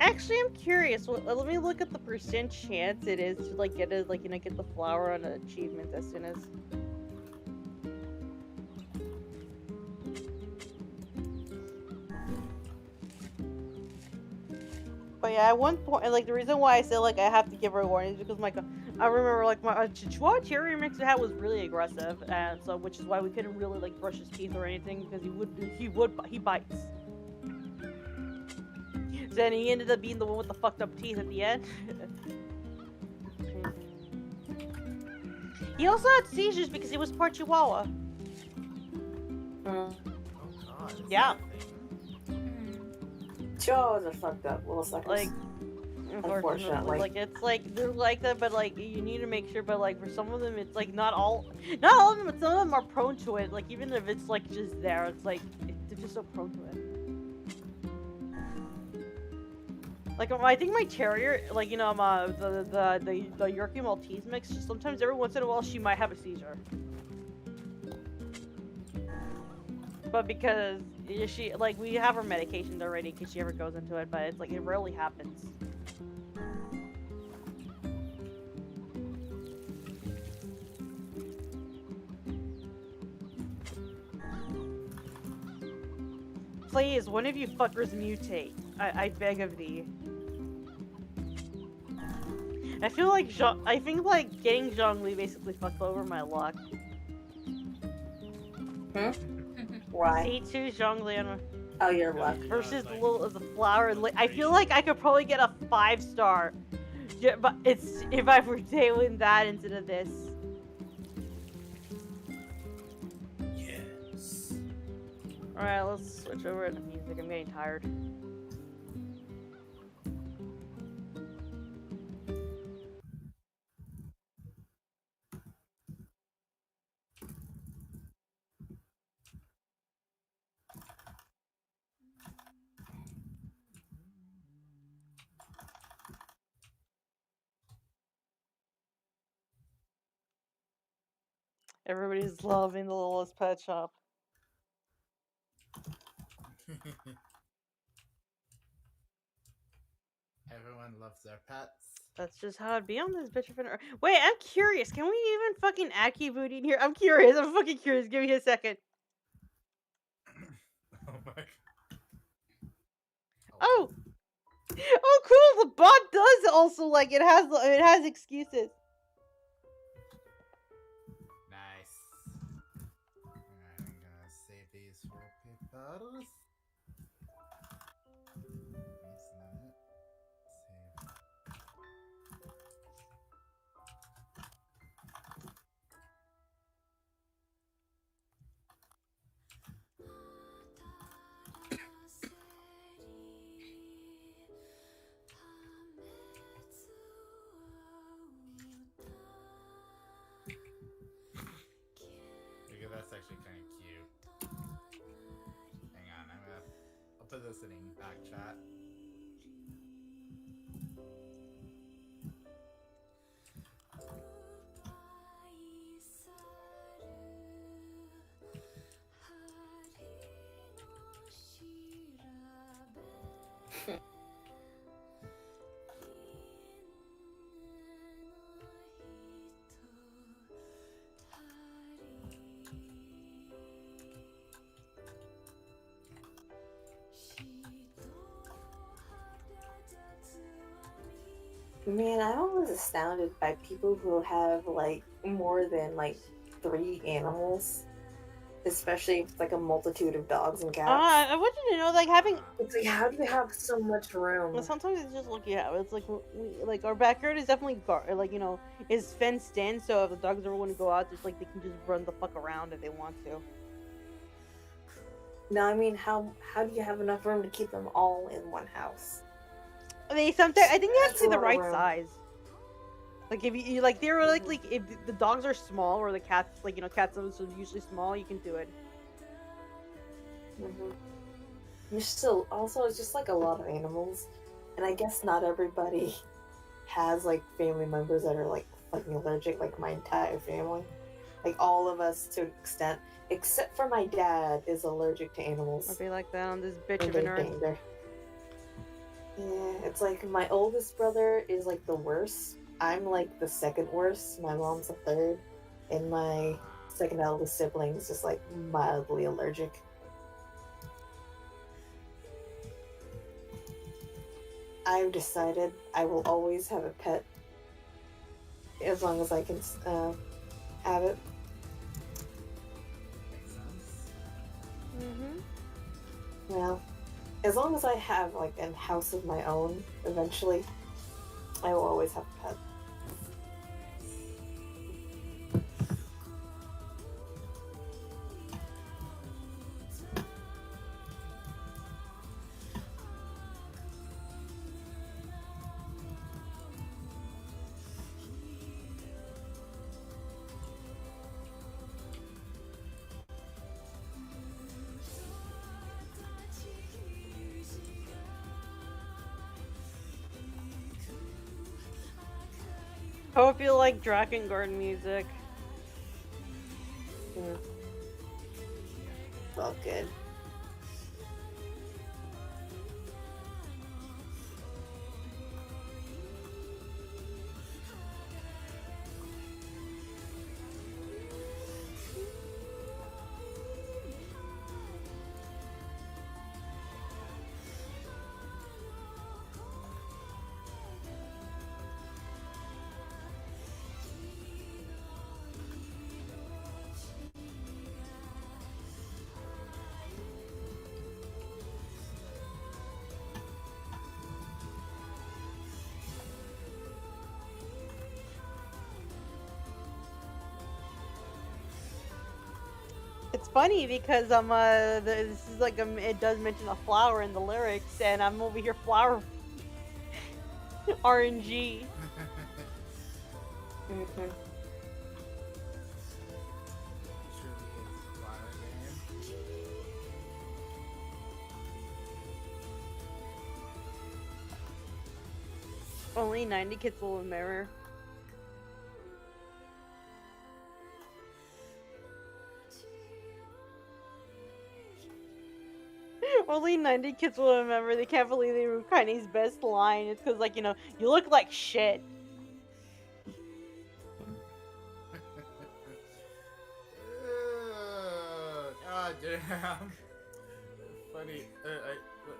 Actually, I'm curious. Let me look at the percent chance it is to like get a get the flower on an achievement as soon as. But yeah, at one point, like the reason why I said like I have to give her a warning is because I remember like my Chihuahua Terrier mix I had was really aggressive, and so which is why we couldn't really like brush his teeth or anything because he bites. Then he ended up being the one with the fucked up teeth at the end. He also had seizures because he was part Chihuahua. Oh god. Yeah. Chihuahuas are fucked up little suckers. Like, unfortunately. like it's like they're like that, but like you need to make sure. But like for some of them, it's like not all of them, but some of them are prone to it. Like even if it's like just there, it's like they're just so prone to it. Like I think my terrier, like the Yorkie Maltese mix, just sometimes every once in a while she might have a seizure. But because she like we have her medications already in case she ever goes into it, but it's like it rarely happens. Please, one of you fuckers mutate. I beg of thee. I feel like I think like getting Zhongli basically fucked over my luck. Why? C2 Zhongli on Oh, your luck. versus the flower. I feel like I could probably get a 5-star, but it's if I were doing that instead of this. Yes. All right, let's switch over to music. I'm getting tired. Everybody's loving the Littlest Pet Shop. Everyone loves their pets. That's just how it'd be on this bitch of an. Wait, I'm curious. Can we even fucking add Booty in here? I'm curious. I'm fucking curious. Give me a second. Oh my god. Oh. Oh, cool. The bot does also like it has excuses. Nice. Alright, I'm gonna save these wallpapers. That's not it. Save. Okay, that's actually kind of cute. Hang on, I'll put this in back chat. Man, I'm always astounded by people who have like more than like 3 animals, especially if it's like a multitude of dogs and cats. I want you to know, like having. It's like, how do you have so much room? Well, sometimes it's just like it's like our backyard is definitely is fenced in, so if the dogs ever want to go out, just like they can just run the fuck around if they want to. No, I mean, how do you have enough room to keep them all in one house? I think they have That's to be a the lot of right room. size. Like if you like theoretically, if the dogs are small or the cats cats are usually small, you can do it. Mm-hmm. There's still also it's just like a lot of animals, and I guess not everybody has like family members that are like fucking allergic. Like my entire family, like all of us to an extent, except for my dad, is allergic to I'll animals. be like that on this bitch And of an they earth. danger. Yeah, it's like my oldest brother is like the worst. I'm like the second worst. My mom's the third, and my second eldest sibling is just like mildly allergic. I've decided I will always have a pet as long as I can have it. Makes sense. Mm-hmm. Well, as long as I have like a house of my own, eventually, I will always have a pet. I hope you like Drakengard music. Mm. Well, good. It's funny because this is like it does mention a flower in the lyrics, and I'm over here flower RNG. Mm-hmm. Truly is flower game. Only 90 kids will remember. Only 90 kids will remember. They can't believe they were Kanye's best line. It's because, like, you know, you look like shit. God damn. Funny.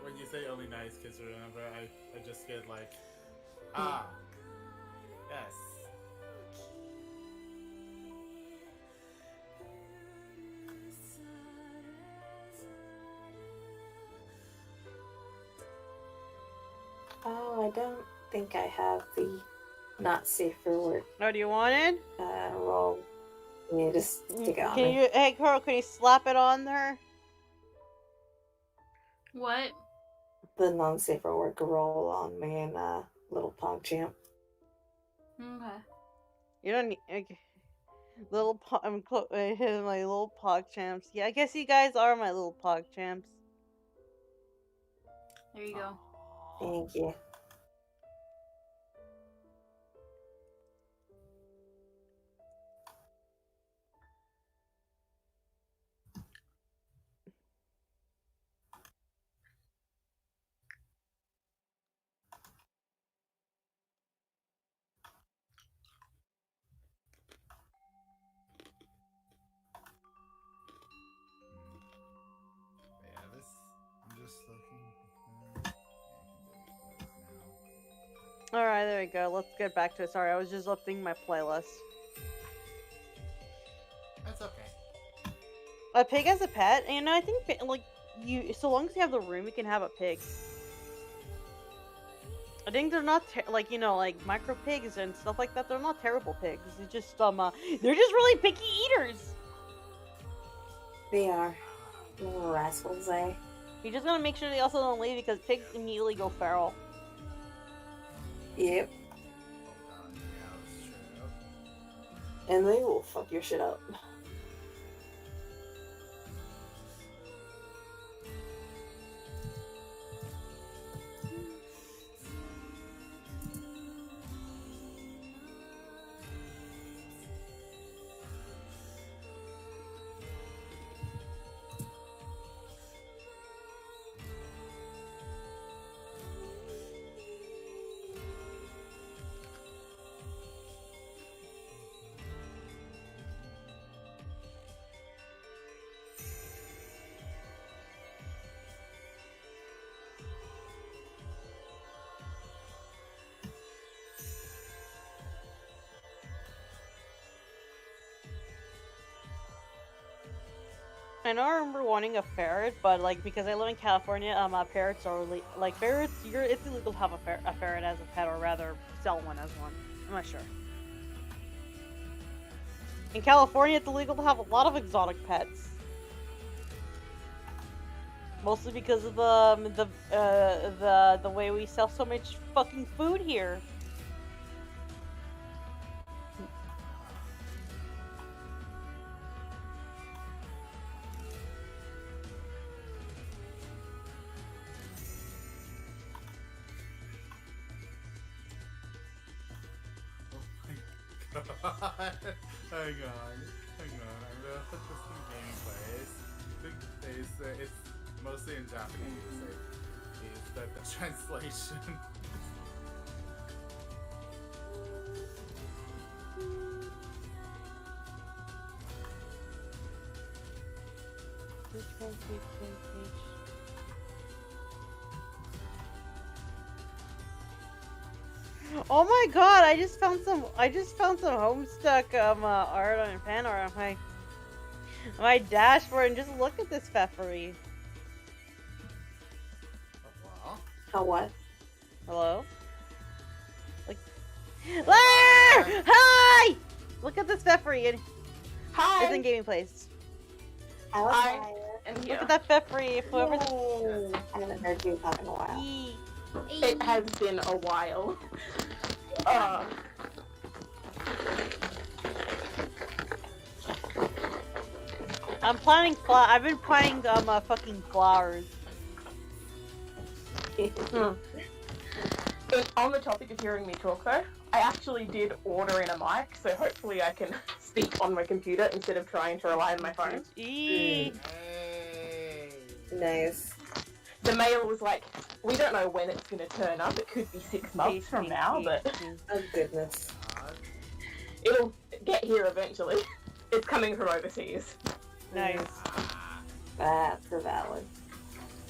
When you say only nice kids remember, I just get like, ah, yes. Oh, I don't think I have the not safe for work Oh, do you want it? roll. Yeah, just stick it on Can me. you, hey, Carl, can you slap it on there? What? The non-safe for work roll on me and little PogChamp. Okay. You don't need. Okay. Little I'm hitting my little pog champs. Yeah, I guess you guys are my little pog champs. There you go. Thank you. Yeah, this. I'm just looking. Yeah, I can delete those now. Alright, there we go. Let's get back to it. Sorry, I was just updating my playlist. That's okay. A pig as a pet? And I think, like, so long as you have the room, you can have a pig. I think they're not, like, you know, like, micro pigs and stuff like that, they're not terrible pigs. It's just, they're just really picky eaters! They are. Little rascals, eh? You just gotta make sure they also don't leave because pigs immediately go feral. Yep. Oh god, yeah, that's true. And they will fuck your shit up. I know I remember wanting a ferret, but like because I live in California, parrots are like ferrets. It's illegal to have a ferret as a pet, or rather sell one as one. I'm not sure. In California, it's illegal to have a lot of exotic pets, mostly because of the way we sell so much fucking food here. Hang on. I'm gonna put this in gameplays. It's mostly in Japanese. It's the translation. Oh my god! I just found some Homestuck art on fan art on my dashboard, and just look at this peppery. Well, How what? Hello? Like, hi! Look at this peppery. It's Hi. in gaming place. Hi. And Look here. at that peppery. Whoever. Yay. I haven't heard you talk in a while. Yee. It has been a while. I'm planting I've been planting fucking flowers. On the topic of hearing me talk though, I actually did order in a mic, so hopefully I can speak on my computer instead of trying to rely on my phone. Eee. hey. Nice. The mail was like, we don't know when it's going to turn up. It could be 6 months from now, but Oh goodness. it'll get here eventually. It's coming from overseas. Nice. That's a valid.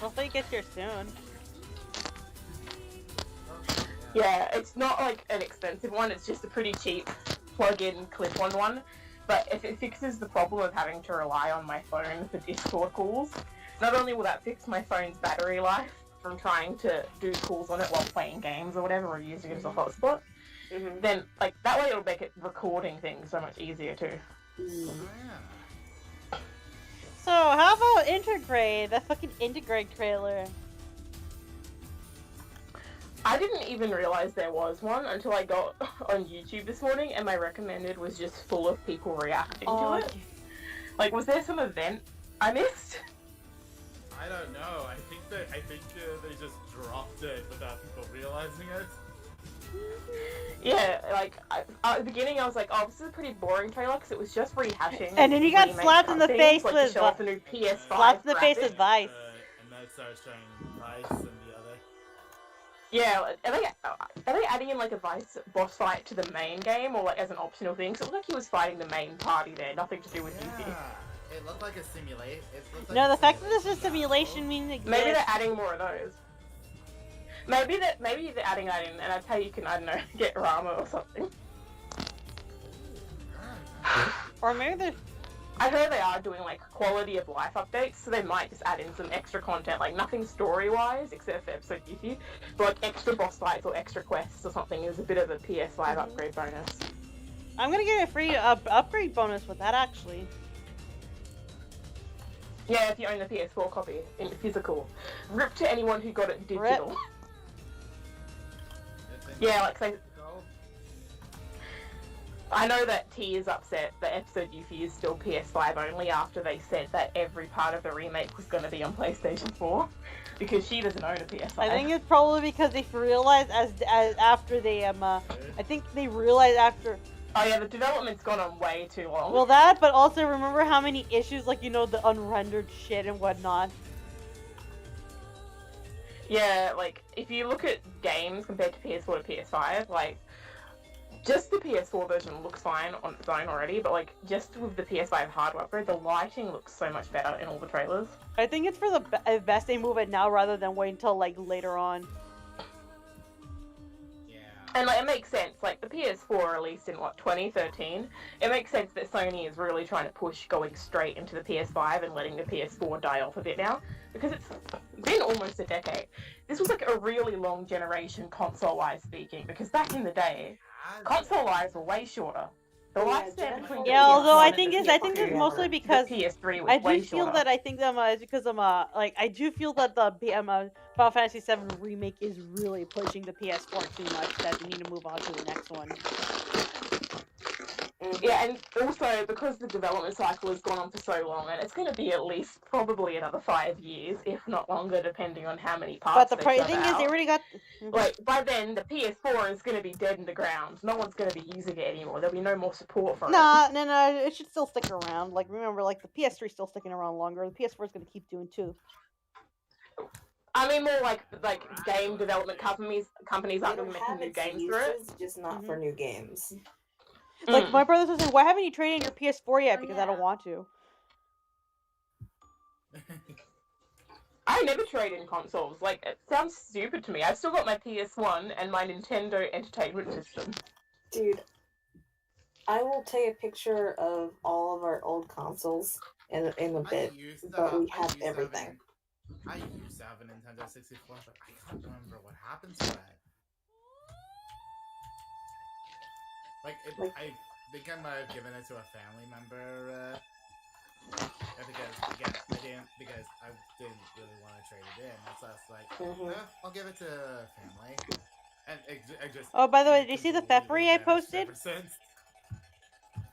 Hopefully it gets here soon. Yeah, it's not like an expensive one. It's just a pretty cheap plug-in clip-on one. But if it fixes the problem of having to rely on my phone for Discord calls, not only will that fix my phone's battery life from trying to do calls on it while playing games or whatever, or using it as a hotspot, then like that way it'll make it recording things so much easier too. So how about Integrate? That fucking Integrate trailer. I didn't even realize there was one until I got on YouTube this morning, and my recommended was just full of people reacting to it. Like, was there some event I missed? I don't know. I think they just dropped it without people realizing it. Yeah, like at the beginning I was like, oh, this is a pretty boring trailer because it was just rehashing. And then you got remake slapped in the cutscenes, face like, with to show off the new PS5 slapped in the face graphics. with Vice. And then it started showing Vice and the other. Yeah, are they adding in like a Vice boss fight to the main game or like as an optional thing? So it looked like he was fighting the main party there, nothing to do with Yuffie. Yeah, it looked like a simulation. No, the fact that this is simulation means it Maybe exists. they're adding more of those. Maybe they're adding that in, and that's how you can, I don't know, get Rama or something. Or maybe they're... I heard they are doing like quality of life updates, so they might just add in some extra content, like nothing story-wise except for episode Yuffie, but like extra boss fights or extra quests or something is a bit of a PS5 upgrade bonus. I'm gonna get a free upgrade bonus with that, actually. Yeah, if you own the PS4 copy in physical. Rip to anyone who got it digital. Rip. Yeah, like say. I know that T is upset that episode Yuffie is still PS5 only after they said that every part of the remake was going to be on PlayStation 4 because she doesn't own a PS5. I think it's probably because they realized as after they I think they realized after. Oh yeah, the development's gone on way too long. Well, that, but also remember how many issues, like, you know, the unrendered shit and whatnot. Yeah, like if you look at games compared to PS4 to PS5, like just the PS4 version looks fine on its own already, but like just with the PS5 hardware upgrade, the lighting looks so much better in all the trailers. I think it's for the best they move it now rather than wait until like later on. Yeah. And like, it makes sense. Like, the PS4 released in, 2013? It makes sense that Sony is really trying to push going straight into the PS5 and letting the PS4 die off a bit now. Because it's been almost a decade. This was like a really long generation console-wise speaking, because back in the day, console lives were way shorter. The lifespan between Yeah, although I PS1 think and it's the mostly PS2, because the PS3 was I way do feel shorter. that I think it's because like I do feel that the Final Fantasy VII remake is really pushing the PS4 too much that they need to move on to the next one. Yeah, and also because the development cycle has gone on for so long, and it's going to be at least probably another 5 years, if not longer, depending on how many parts. But the thing is, they already got. Like, by then, the PS4 is going to be dead in the ground. No one's going to be using it anymore. There'll be no more support for it. No, it should still stick around. Like, remember, like, the PS3 is still sticking around longer. The PS4 is going to keep doing too. I mean, more like game development companies aren't going to be making new games for it. Just not for new games. Like, my brother says, why haven't you traded in your PS4 yet? Because I don't want to. I never trade in consoles. Like, it sounds stupid to me. I've still got my PS1 and my Nintendo Entertainment System. Dude, I will take a picture of all of our old consoles in a bit, but we have everything. I used to have a Nintendo 64, but I can't remember what happened to it. Like, I think I might have given it to a family member, because I didn't really want to trade it in. So I was like, I'll give it to family. And it just. Oh, by the way, did you see the Pfeffery I posted?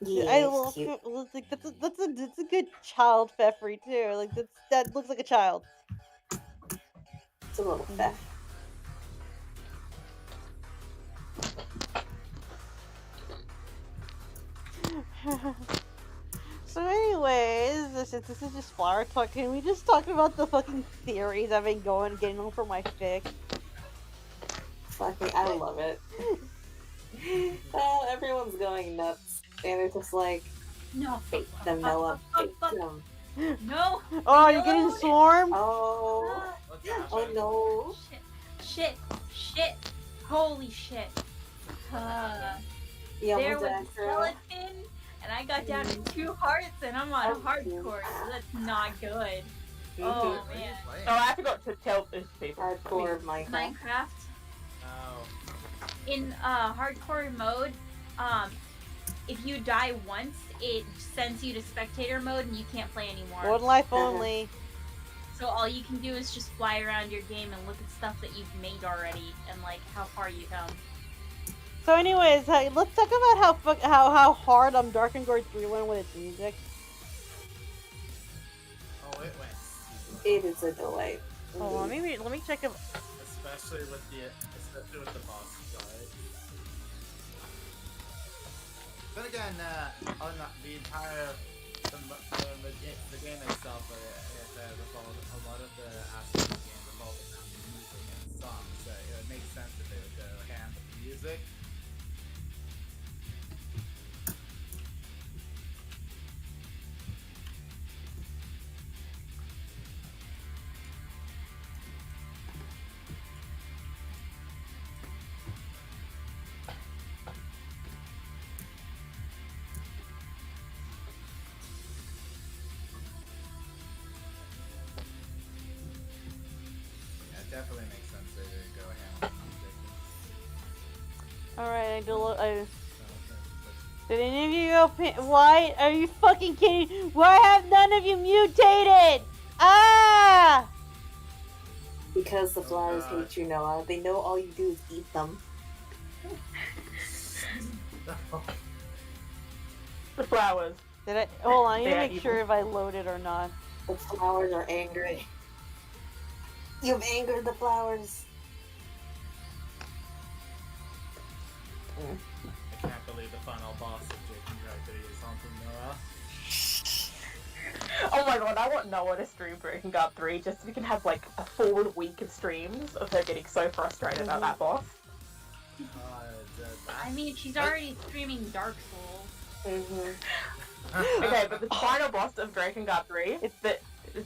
Yeah, like that's a good child Pfeffery too. Like that looks like a child. It's a little Pfeff. So anyways, this is just flower talk. Can we just talk about the fucking theories I've been getting on for my fic? Fucking, I love it. Everyone's going nuts. And they're just like, No. fake them, Noah. Fake them. No. Oh, you're getting swarmed? Oh. Oh no. Shit. Holy shit. There was a skeleton, and I got down to 2 hearts, and I'm on hardcore, so that's not good. Oh man. Oh, I forgot to tell this people. Hardcore Minecraft. Oh. In hardcore mode, if you die once, it sends you to spectator mode, and you can't play anymore. One life only. So all you can do is just fly around your game and look at stuff that you've made already, and like how far you come. So anyways, let's talk about how hard Dark and Gore 3 went with its music. Oh, it went. It is a delight. Hold on, let me check if. Especially with the boss fight. Then again, on the entire the game itself, revolved a lot of the aspects of the game revolved around the music and songs. So it makes sense that they would go hand with the music. Definitely makes sense to go hand with music. Alright, did any of you go why are you fucking kidding? Why have none of you mutated? Ah! Because the flowers hate you, Noah. They know all you do is eat them. The flowers. Hold on, I need to They are make sure if I loaded or not. The flowers are angry. You've angered the flowers. I can't believe the final boss of Jake and Noah. Oh my god, I want Noah to stream Breaking Guard 3 just so we can have like a full week of streams of her getting so frustrated about that boss. I mean, she's already streaming Dark Souls. Okay, but the final boss of Breaking Guard 3, the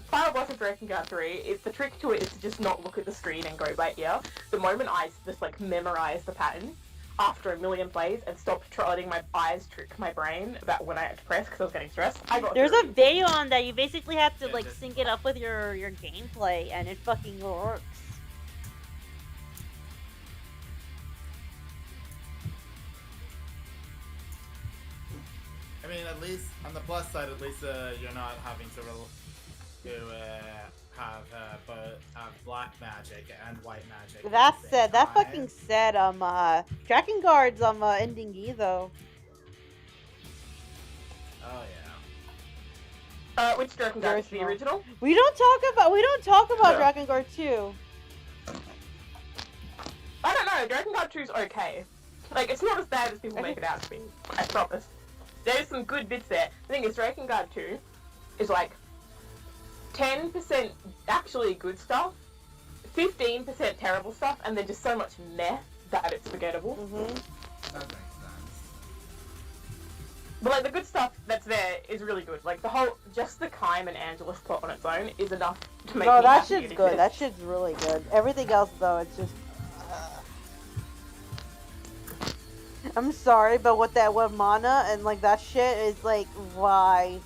final boss of Breaking Guard 3, the trick to it is to just not look at the screen and go by ear. The moment I just like memorize the pattern, after a million plays and stopped letting my eyes trick my brain about when I had to press because I was getting stressed. I got There's through a video on that you basically have to Yeah, like just- sync it up with your gameplay, and it fucking works. I mean, at least on the plus side, at least you're not having to have black magic and white magic. at That the same said, that time. fucking said, Tracking Guard's ending E though. Oh yeah. Which Dragon Guard is the Original. original? We don't talk about Yeah. Dragon Guard 2. I don't know. Dragon Guard 2 is okay. Like, it's not as bad as people make it out to be. I promise. There's some good bits there. The thing is, Dragon Guard 2 is like 10% actually good stuff, 15% terrible stuff, and then just so much meh that it's forgettable. Mm-hmm. That makes sense. But like the good stuff that's there is really good. Like just the Kime and Angelus plot on its own is enough to make No, me that happy shit's it good. That exists. shit's really good. Everything else though, it's just. I'm sorry, but with mana and like that shit is like why?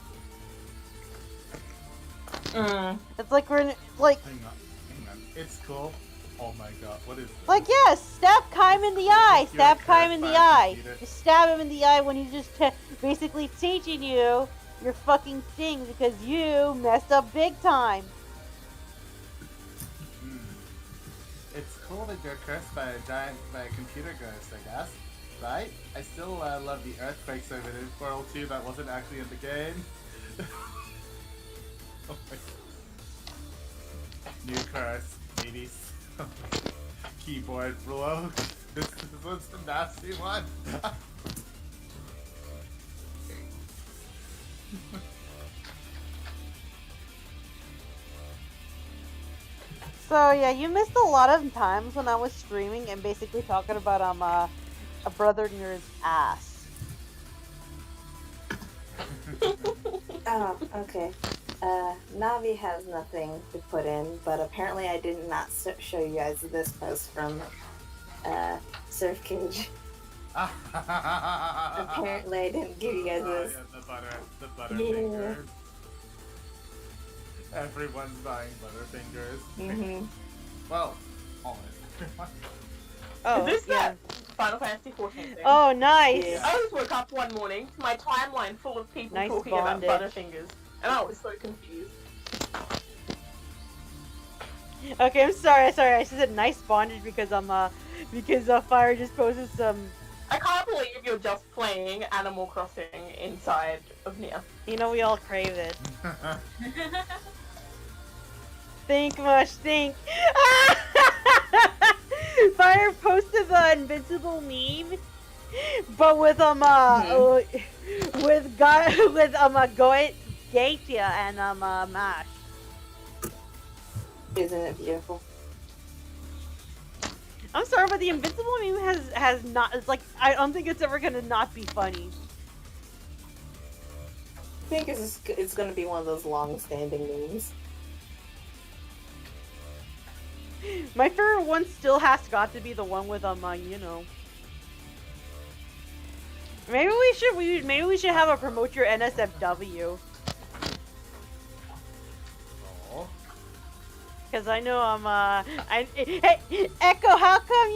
It's like we're like Hang on. It's cool. Oh my god, what is this? Like, yes, stab Kime in the eye. You're Stab cursed Kime in by the a eye. computer. Just stab him in the eye when he's just basically teaching you your fucking thing because you messed up big time. It's cool that you're cursed by a computer ghost, I guess. Right? I still love the earthquakes over in World 2 that wasn't actually in the game. Oh my god. New curse, 80s. Keyboard blow. This one's the nasty one. So yeah, you missed a lot of times when I was streaming and basically talking about a brother NieR's ass. Oh, okay. Navi has nothing to put in, but apparently I did not show you guys this post from Surf Cage. Apparently I didn't give you guys Oh, this. yeah, the butter Yeah. fingers. Everyone's buying butterfingers. Mm-hmm. Well, almost. Oh, Is this yeah. that Final Fantasy 14 thing? Oh, nice. Yeah. I just woke up one morning to my timeline full of people Nice talking bondage. about Butterfingers, and I was so confused. Okay, I'm sorry. I said nice bondage because Fire just posted some. I can't believe you're just playing Animal Crossing inside of NieR. You know, we all crave it. Think much, think. Fire posted the invincible meme, but with Gatia and Mash. Isn't it beautiful? I'm sorry, but the invincible meme has not. It's like I don't think it's ever gonna not be funny. I think it's going to be one of those long-standing memes. My favorite one still has got to be the one with you know. Maybe we should have a promote your NSFW. Oh. Cause I know hey, Echo, how come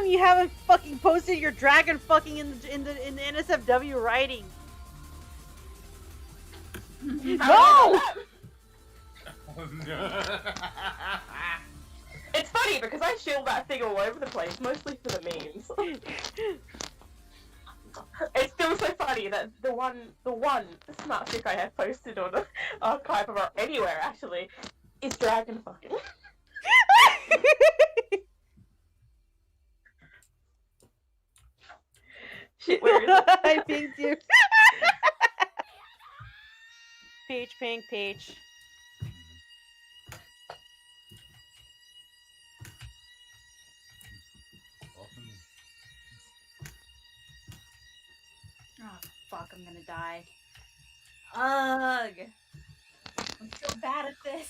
you haven't fucking posted your dragon fucking in the NSFW writing? No! Oh no. It's funny because I shield that thing all over the place, mostly for the memes. It's still so funny that the one smart fic I have posted on the archive or anywhere actually is dragon fucking. Shit, where is it? I pinged you. Peach, pink, peach. Oh, fuck, I'm gonna die. Ugh! I'm so bad at this.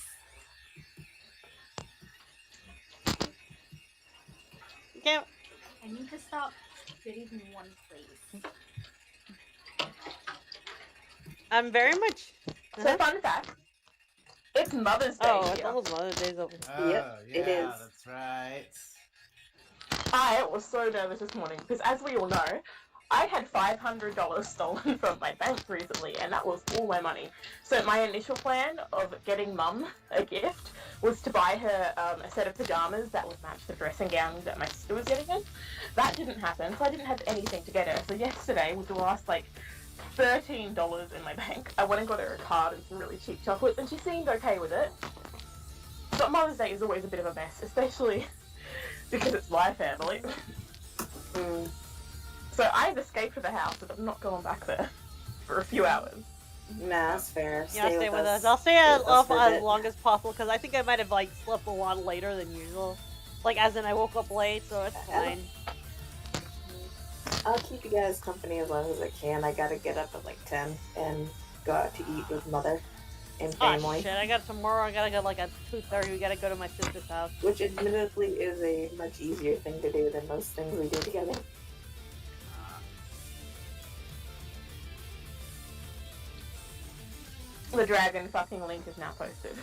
Okay. I need to stop sitting in one place. I'm very much. So fun fact, it's Mother's Day Oh, it's here. almost Mother's Day's over. Oh, Yep, yeah, it is. that's right. I was so nervous this morning because, as we all know, I had $500 stolen from my bank recently, and that was all my money. So my initial plan of getting Mum a gift was to buy her a set of pajamas that would match the dressing gown that my sister was getting in. That didn't happen, so I didn't have anything to get her. So yesterday, with the last like $13 in my bank, I went and got her a card and some really cheap chocolates, and she seemed okay with it. But Mother's Day is always a bit of a mess, especially because it's my family. Mm. So I've escaped the house, but I'm not going back there for a few hours. Nah, that's fair. Yeah, stay with us. us. I'll stay Stay up with us for a as bit. long as possible because I think I might have like slept a lot later than usual. Like as in I woke up late, so it's fine. I'll keep you guys company as long as I can. I gotta get up at like 10 and go out to eat with Mother and Oh family. shit! I got tomorrow. I gotta go like at 2:30. We gotta go to my sister's house. Which admittedly is a much easier thing to do than most things we do together. The dragon fucking link is now posted.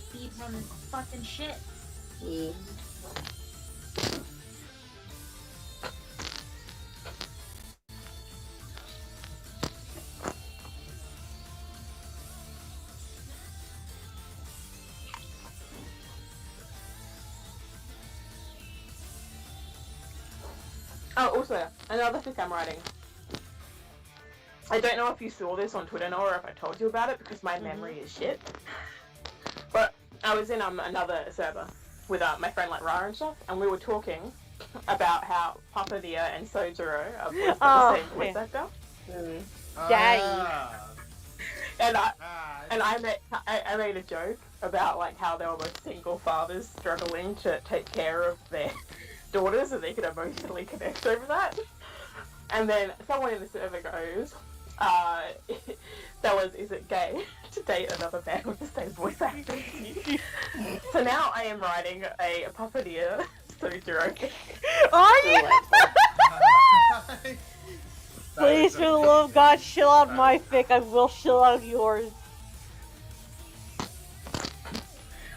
Speeds on this fucking shit. Yeah. Oh, also, another fic I'm writing. I don't know if you saw this on Twitter, Noah, or if I told you about it, because my memory is shit. But I was in another server with my friend like Rara and stuff, and we were talking about how Papa Nia and Sojiro are both the same voice actor. Mm. Daddy. And I made a joke about like how they were both single fathers struggling to take care of their daughters and they could emotionally connect over that. And then someone in the server goes, fellas, is it gay to date another man with the same voice actor as you? So now I am writing a Papa Nia Sojiro. Are you? Please, for the love of God, chill out my fic. I will chill out yours.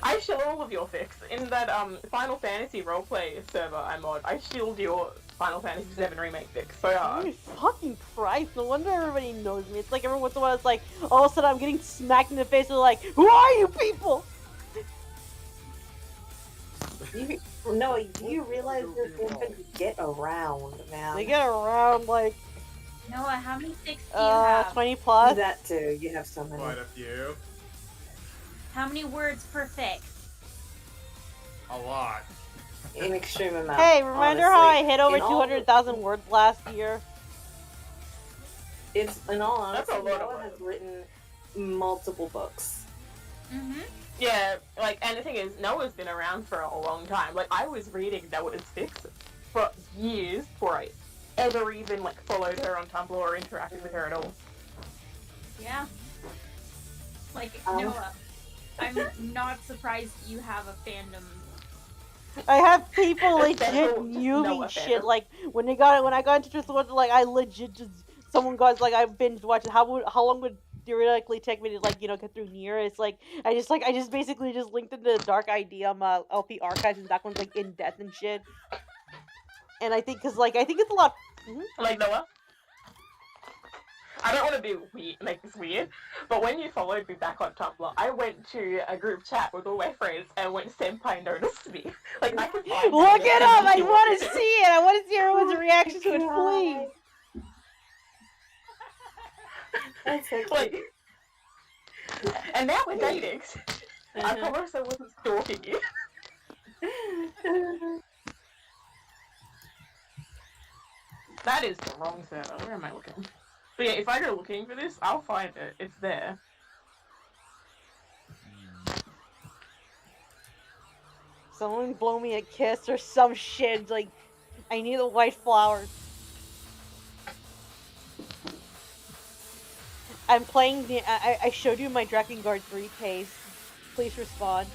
I shill all of your fics. In that Final Fantasy roleplay server I'm on, I shilled your Final Fantasy VII Remake fic so hard. Jesus fucking Christ, no wonder everybody knows me. It's like every once in a while it's like, all of a sudden I'm getting smacked in the face with like, who are you people? No, do you realize this infants get around, man? They get around like, Noah, how many fics do you have? 20 plus. That too, you have so many. Quite a few. How many words per fic? A lot. An extreme amount. Hey, reminder how I honestly. hit over In all- 200,000 words last year? It's, in all That's honesty, a lot of Noah words. has written multiple books. Mm-hmm. Yeah, like, and the thing is, Noah's been around for a long time. Like, I was reading Noah's fics for years before I ever even, like, followed her on Tumblr or interacted with her at all. Yeah. Like, Um. Noah, I'm not surprised you have a fandom. I have people A legit special viewing Noah shit. fandom. Like when I got into this one, like I legit just someone goes like I binge watched. How long would theoretically take me to like get through NieR? It's like I just basically just linked into the Dark ID LP archives and that one's like in depth and shit. And I think I think it's a lot. Like, Noah, I don't want to be weird, make this weird, but when you followed me back on Tumblr, I went to a group chat with all my friends and went, Senpai noticed me. Like, I can find Look it it up! I want to see it! I want to see everyone's reaction to it, God. please! That's so cute. Like, and now we're dating. I promise I wasn't stalking you. That is the wrong server. Where am I looking? But yeah, if I go looking for this, I'll find it. It's there. Someone blow me a kiss or some shit. Like, I need the white flowers. I'm playing the. I showed you my Drakengard 3 case. Please respond.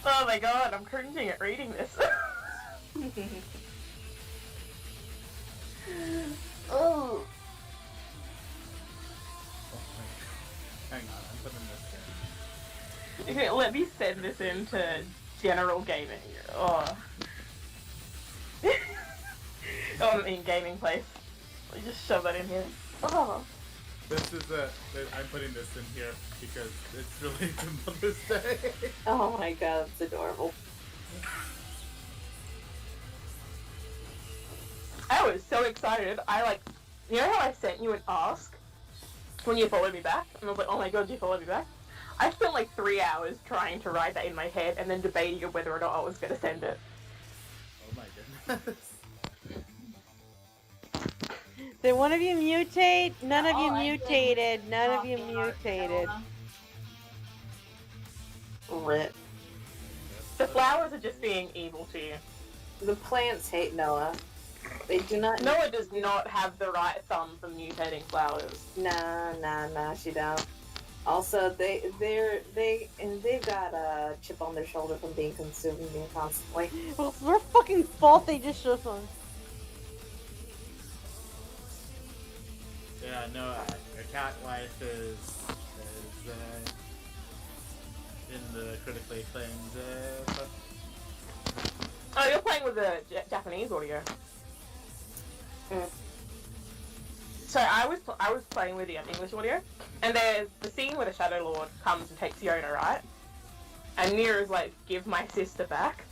Oh my god, I'm cringing at reading this. Oh. Hang on, I'm putting this Okay, let me send this into general gaming. Oh. Oh, in gaming place. I'll just shove that in here. Oh. in. I'm putting this in here because it's related to Mother's Day. Oh my god, it's adorable. I was so excited. You know how I sent you an ask when you followed me back? And I was like, oh my god, you followed me back? I spent like 3 hours trying to write that in my head and then debating whether or not I was going to send it. Oh my goodness. Did one of you mutate? None of you Oh, I mutated. didn't. None of you Fucking art mutated. Noah. Rip. The flowers are just being evil to you. The plants hate Noah. They do not. Noah does not have the right thumb for mutating flowers. Nah, she don't. Also, they've got a chip on their shoulder from being consumed constantly. Well, it's their fucking fault they just shook on. Yeah, no, your cat wife is in the critically acclaimed. Oh, you're playing with the Japanese audio. Mm. So I was playing with the English audio, and there's the scene where the Shadow Lord comes and takes Yona, right? And NieR is like, give my sister back.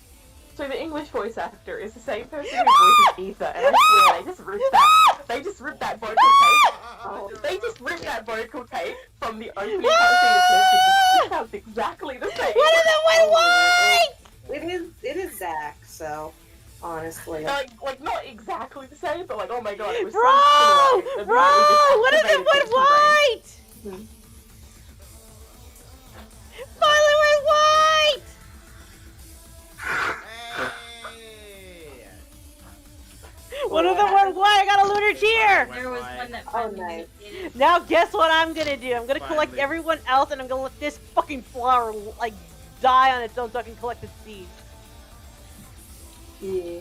So the English voice actor is the same person who voices Ether, and I swear they just ripped that vocal tape. Oh, they just ripped that vocal tape from the opening cutscene. It sounds exactly the same. One of them went white! It is Zach, so honestly. Like not exactly the same, but like, oh my god, it was Bro! so similar. Bro! One of them went white! Finally went white! Hey! One of them went white! I got a lunar tear! There was one that Oh, finally nice. mutated. Now guess what I'm gonna do? I'm gonna collect Finally. everyone else and I'm gonna let this fucking flower, like, die on its own so I can collect its seeds. Yeah.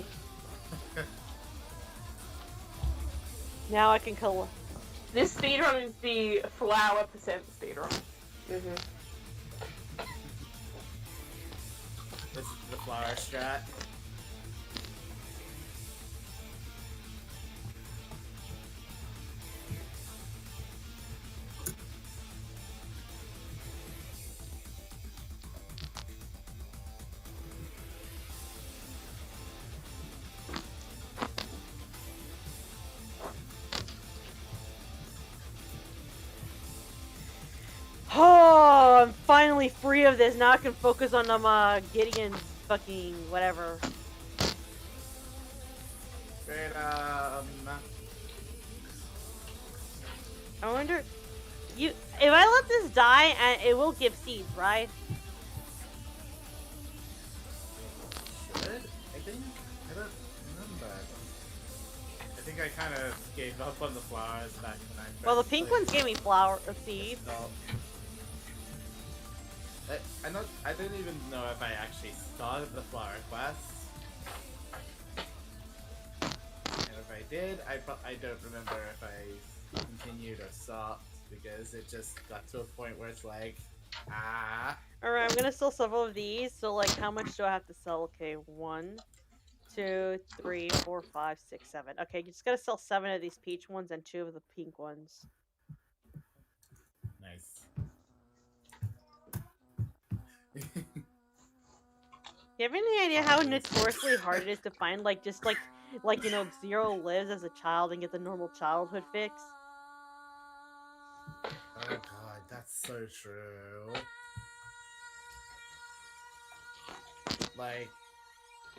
Now I can collect. This speedrun is the flower percent speedrun. Mm-hmm. This is the flower strat. Oh, I'm finally free of this. Now I can focus on Gideon's fucking whatever. Freedom. I wonder, if I let this die, and it will give seeds, right? Should? I think? I don't remember. I think I kind of gave up on the flowers back when I first Well, the pink played. ones gave me flower seeds. No. I didn't even know if I actually started the flower quests. And if I did, I don't remember if I continued or stopped because it just got to a point where it's like, Alright, I'm gonna sell several of these. So, like, how much do I have to sell? Okay, 1, 2, 3, 4, 5, 6, 7. Okay, you just gotta sell 7 of these peach ones and 2 of the pink ones. nice. You have any idea how notoriously hard it is to find, like, just like Zero lives as a child and get the normal childhood fix? Oh god, that's so true. Like,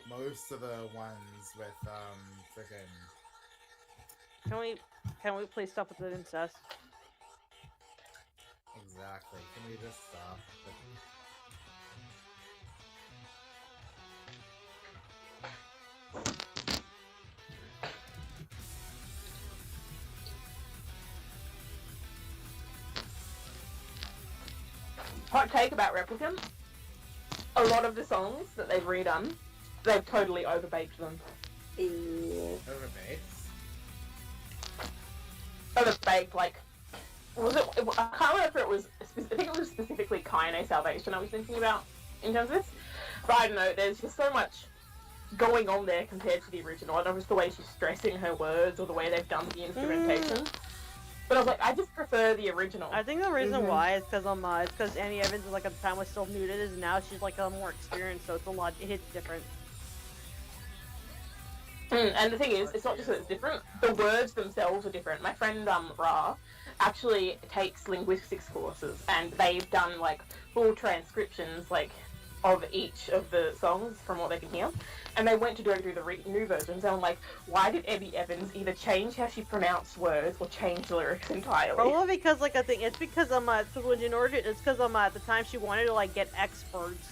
most of the ones with, frickin' Can we please stop with the incest? Exactly. Can we just stop? Hot take about Replicant. A lot of the songs that they've redone, they've totally overbaked them. Overbaked? Overbaked, like, was it? I can't remember if it was. I think it was specifically Kaine Salvation I was thinking about in terms of this. But I don't know. There's just so much going on there compared to the original. I don't know if it's the way she's stressing her words or the way they've done the instrumentation. But I was like, I just prefer the original. I think the reason why is because Annie Evans is like at the time was still new to this, and now she's like more experienced, so it hits different. And the thing is, it's not just that it's different, the words themselves are different. My friend Ra actually takes linguistics courses, and they've done like full transcriptions like of each of the songs from what they can hear. And they went to go through the new versions, and I'm like, why did Abby Evans either change how she pronounced words or change the lyrics entirely? Probably because I think it's because at the time she wanted to like get experts.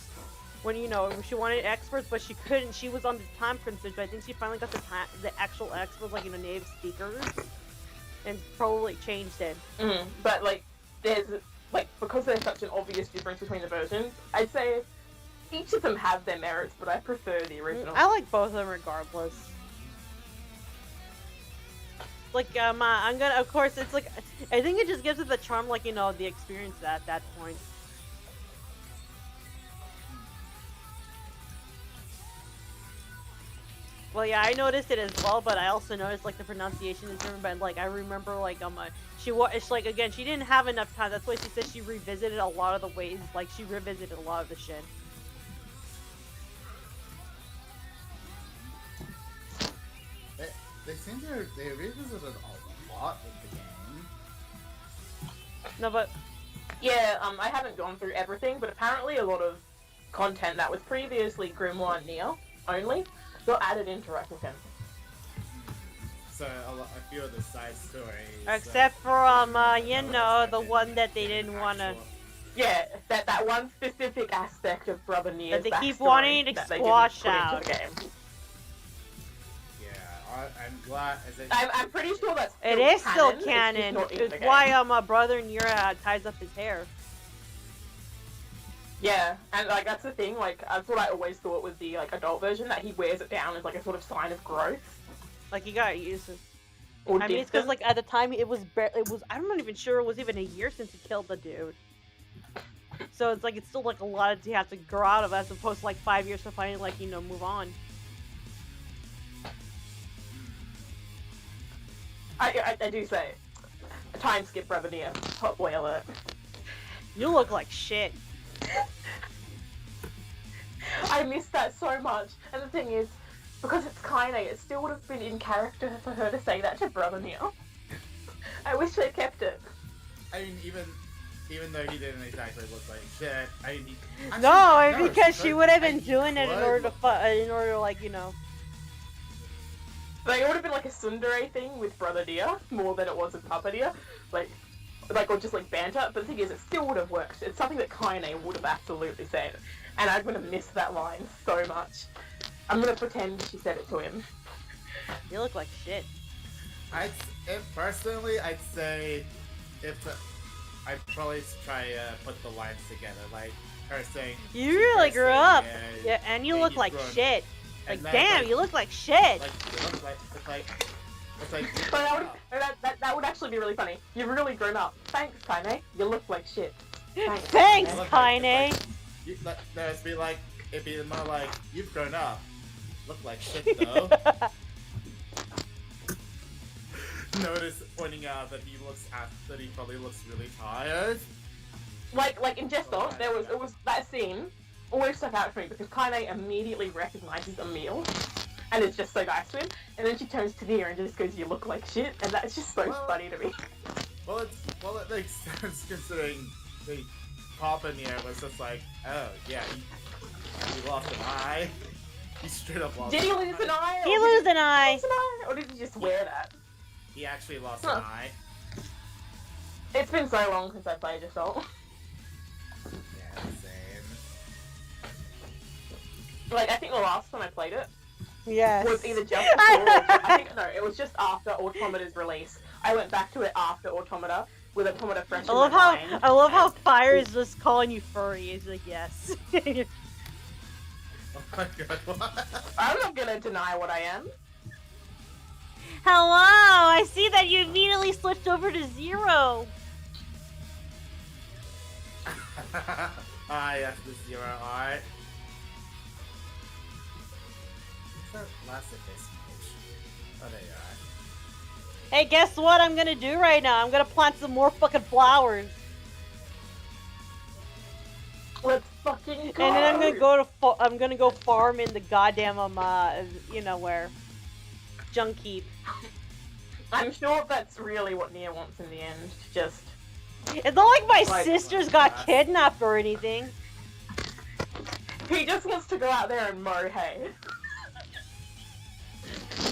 When she wanted experts, but she couldn't. She was under time constraints. But I think she finally got the actual experts, like native speakers, and probably changed it. But like, there's like because there's such an obvious difference between the versions, I'd say each of them have their merits, but I prefer the original. I like both of them regardless. Like I'm gonna, of course, it's like I think it just gives it the charm, like the experience at that point. Well, yeah, I noticed it as well, but I also noticed like the pronunciation is different. But like I remember like it's like again she didn't have enough time. That's why she said she revisited a lot of the ways. Like she revisited a lot of the shit. They seem they revisited a lot of the game. No, but yeah, I haven't gone through everything, but apparently a lot of content that was previously Grimoire and NieR only got added into Replicant. So a few of the side stories. Except for the one that they didn't wanna. Yeah, that one specific aspect of Brother NieR's that they keep backstory wanting to that they squash didn't put out. into the game. I'm glad. I'm pretty sure that's It is still canon. canon. It's just not in the It's game. why my brother NieR ties up his hair. Yeah, and like that's the thing. Like that's what I always thought was the like adult version, that he wears it down as like a sort of sign of growth. Like you got used to. Or I mean, it's because like at the time it was I'm not even sure it was even a year since he killed the dude. So it's like it's still like a lot to have to grow out of, as opposed to like 5 years to finally like move on. I do say, time skip Brother NieR. Hot boy alert. You look like shit. I miss that so much. And the thing is, because it's Kaine, it still would have been in character for her to say that to Brother NieR. I wish they kept it. I mean, even though he didn't exactly look like shit, Because she would have been doing it in order to like Like, it would have been like a tsundere thing with Brother NieR, more than it was with Papa NieR. Like, or just like banter. But the thing is, it still would have worked. It's something that Kaine would have absolutely said. And I'm gonna miss that line so much. I'm gonna pretend she said it to him. You look like shit. Personally, I'd say I'd probably try put the lines together, like her saying. You really grew up. Yeah, and you look like shit. Like, damn, you look like shit. Like, you look like, it's like. But that would actually be really funny. You've really grown up. Thanks, Kaine. You look like shit. Thanks, Kaine. It'd be more like, you've grown up. Look like shit, though. Notice pointing out that he probably looks really tired. Like in Jesper, it was that scene always stuck out for me because Kaine immediately recognizes Emil and is just so nice to him, and then she turns to NieR and just goes, "You look like shit," and that's just so funny to me. Well, it makes sense considering the Papa NieR was just like, oh yeah, he lost an eye. He straight up lost. Did he lose an eye? He lose an eye. Or did he just wear that? He actually lost Huh. an eye. It's been so long since I played Assault. Yeah, same. Like, I think the last time I played it Yes. was either just before or I think, no, it was just after Automata's release. I went back to it after Automata, with Automata fresh in my mind. I love how Fire is just calling you furry. He's like, yes. Oh my god, what? I'm not gonna deny what I am. Hello! I see that you immediately switched over to 0. Ah, yes, the 0, alright. What's that last face page? Oh, there you are. Hey, guess what I'm gonna do right now? I'm gonna plant some more fucking flowers. Let's fucking go. And then I'm gonna go farm in the goddamn you know where, Junk Heap. I'm sure that's really what NieR wants in the end. Just It's not like my Like, sisters got kidnapped or anything. he just wants to go out there and mow hay,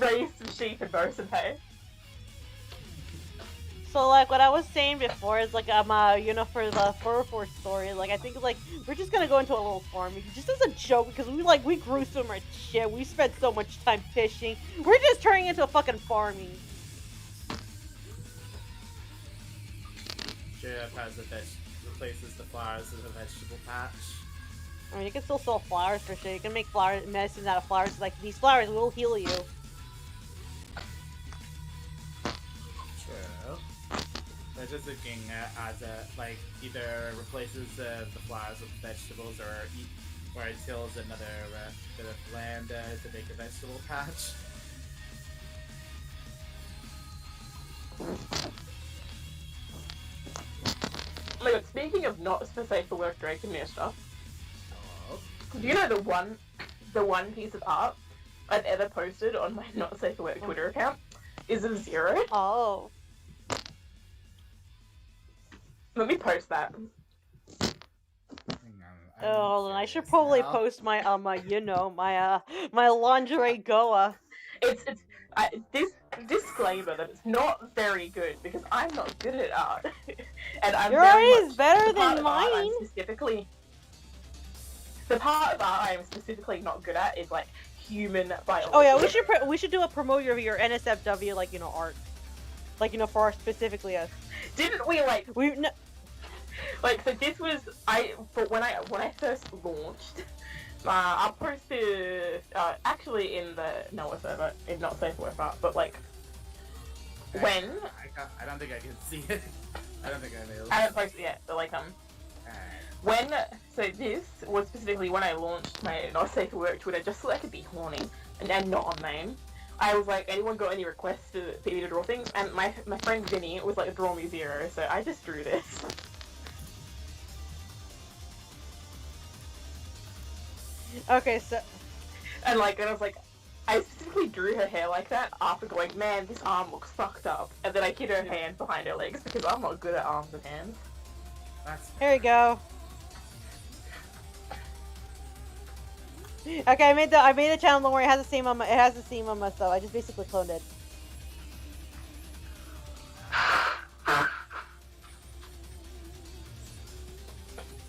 raise some sheep and mow some hay. So like what I was saying before is like you know, for the Fur Force story, like I think like we're just gonna go into a little farming just as a joke because we grew so much shit. We spent so much time fishing. We're just turning into a fucking farming. Sheriff has replaces the flowers with a vegetable patch. I mean, you can still sell flowers for shit. You can make flower medicine out of flowers. Like these flowers will heal you. True. But just looking as like either replaces the flowers with vegetables or it tills another bit of land to make a vegetable patch. Oh my god, speaking of not so safe for work Drake and NieR stuff, Oh. do you know the one piece of art I've ever posted on my not safe for work Twitter account is a 0? Oh. Let me post that. Hang on, Oh, hold on. I should curious probably now. post my you know, my lingerie Goa. This disclaimer that it's not very good because I'm not good at art, and I'm Your very art is much, better the part than of art mine. the part of art I am specifically not good at is like human biology. Oh yeah, we should do a promote your NSFW like, you know, art. Like, you know, for our specifically us. Didn't we like No, so this was when I first launched. I posted actually in the Noah server in Not Safe for Work Art, but like when I don't think I can see it. I don't think I'm able. I haven't posted it yet, but like when this was specifically when I launched my Not Safe for Work Twitter just so I could be horny and not on main. I was like, anyone got any requests for me to draw things? And my friend Vinny was like, draw me 0, so I just drew this. okay, so And I was like, I specifically drew her hair like that after going, man, this arm looks fucked up. And then I hid her hand behind her legs because I'm not good at arms and hands. That's here we go. Okay, I made the channel. Don't worry, it has the same so I just basically cloned it.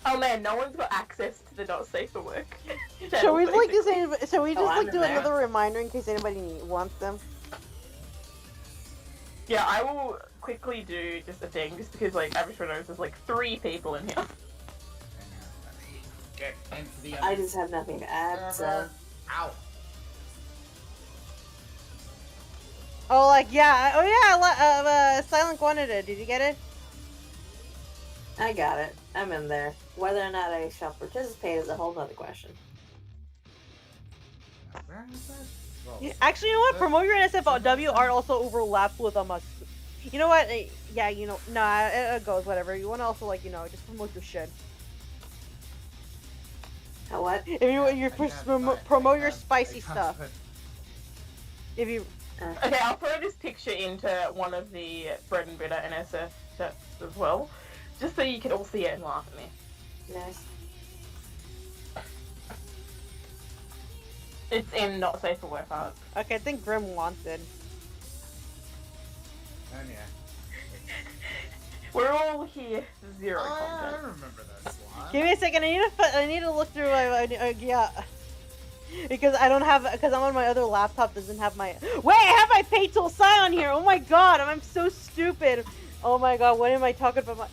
Oh man, no one's got access to the Not Safe for Work. Shall we like just I'm do in there. another reminder in case anybody wants them? Yeah, I will quickly do just a thing, just because like average knows there's like 3 people in here. get into the I just have nothing to add, so. Ow. Oh, like yeah, Silent Quantity. Did you get it? I got it. I'm in there. Whether or not I shall participate is a whole nother question. Where is that? Well, Actually, you know what? Promote your NSFW art also overlaps with You know what? Yeah, you know, nah, it goes whatever. You want to also like, you know, just promote your shit. What? If you promote your spicy stuff. If you Okay, I'll throw this picture into one of the bread and bitter NSF chats as well, just so you can all see it and laugh at me. Nice. It's in Not Safe for Work Art. okay, I think Grim wants it. We're all here. Zero Oh, yeah, I content. remember this one. Give me a second. I need to look through my yeah. Because I don't have, because I'm on my other laptop doesn't have my. Wait, I have my pay tool sign on here. Oh my god, I'm so stupid. Oh my god, what am I talking about?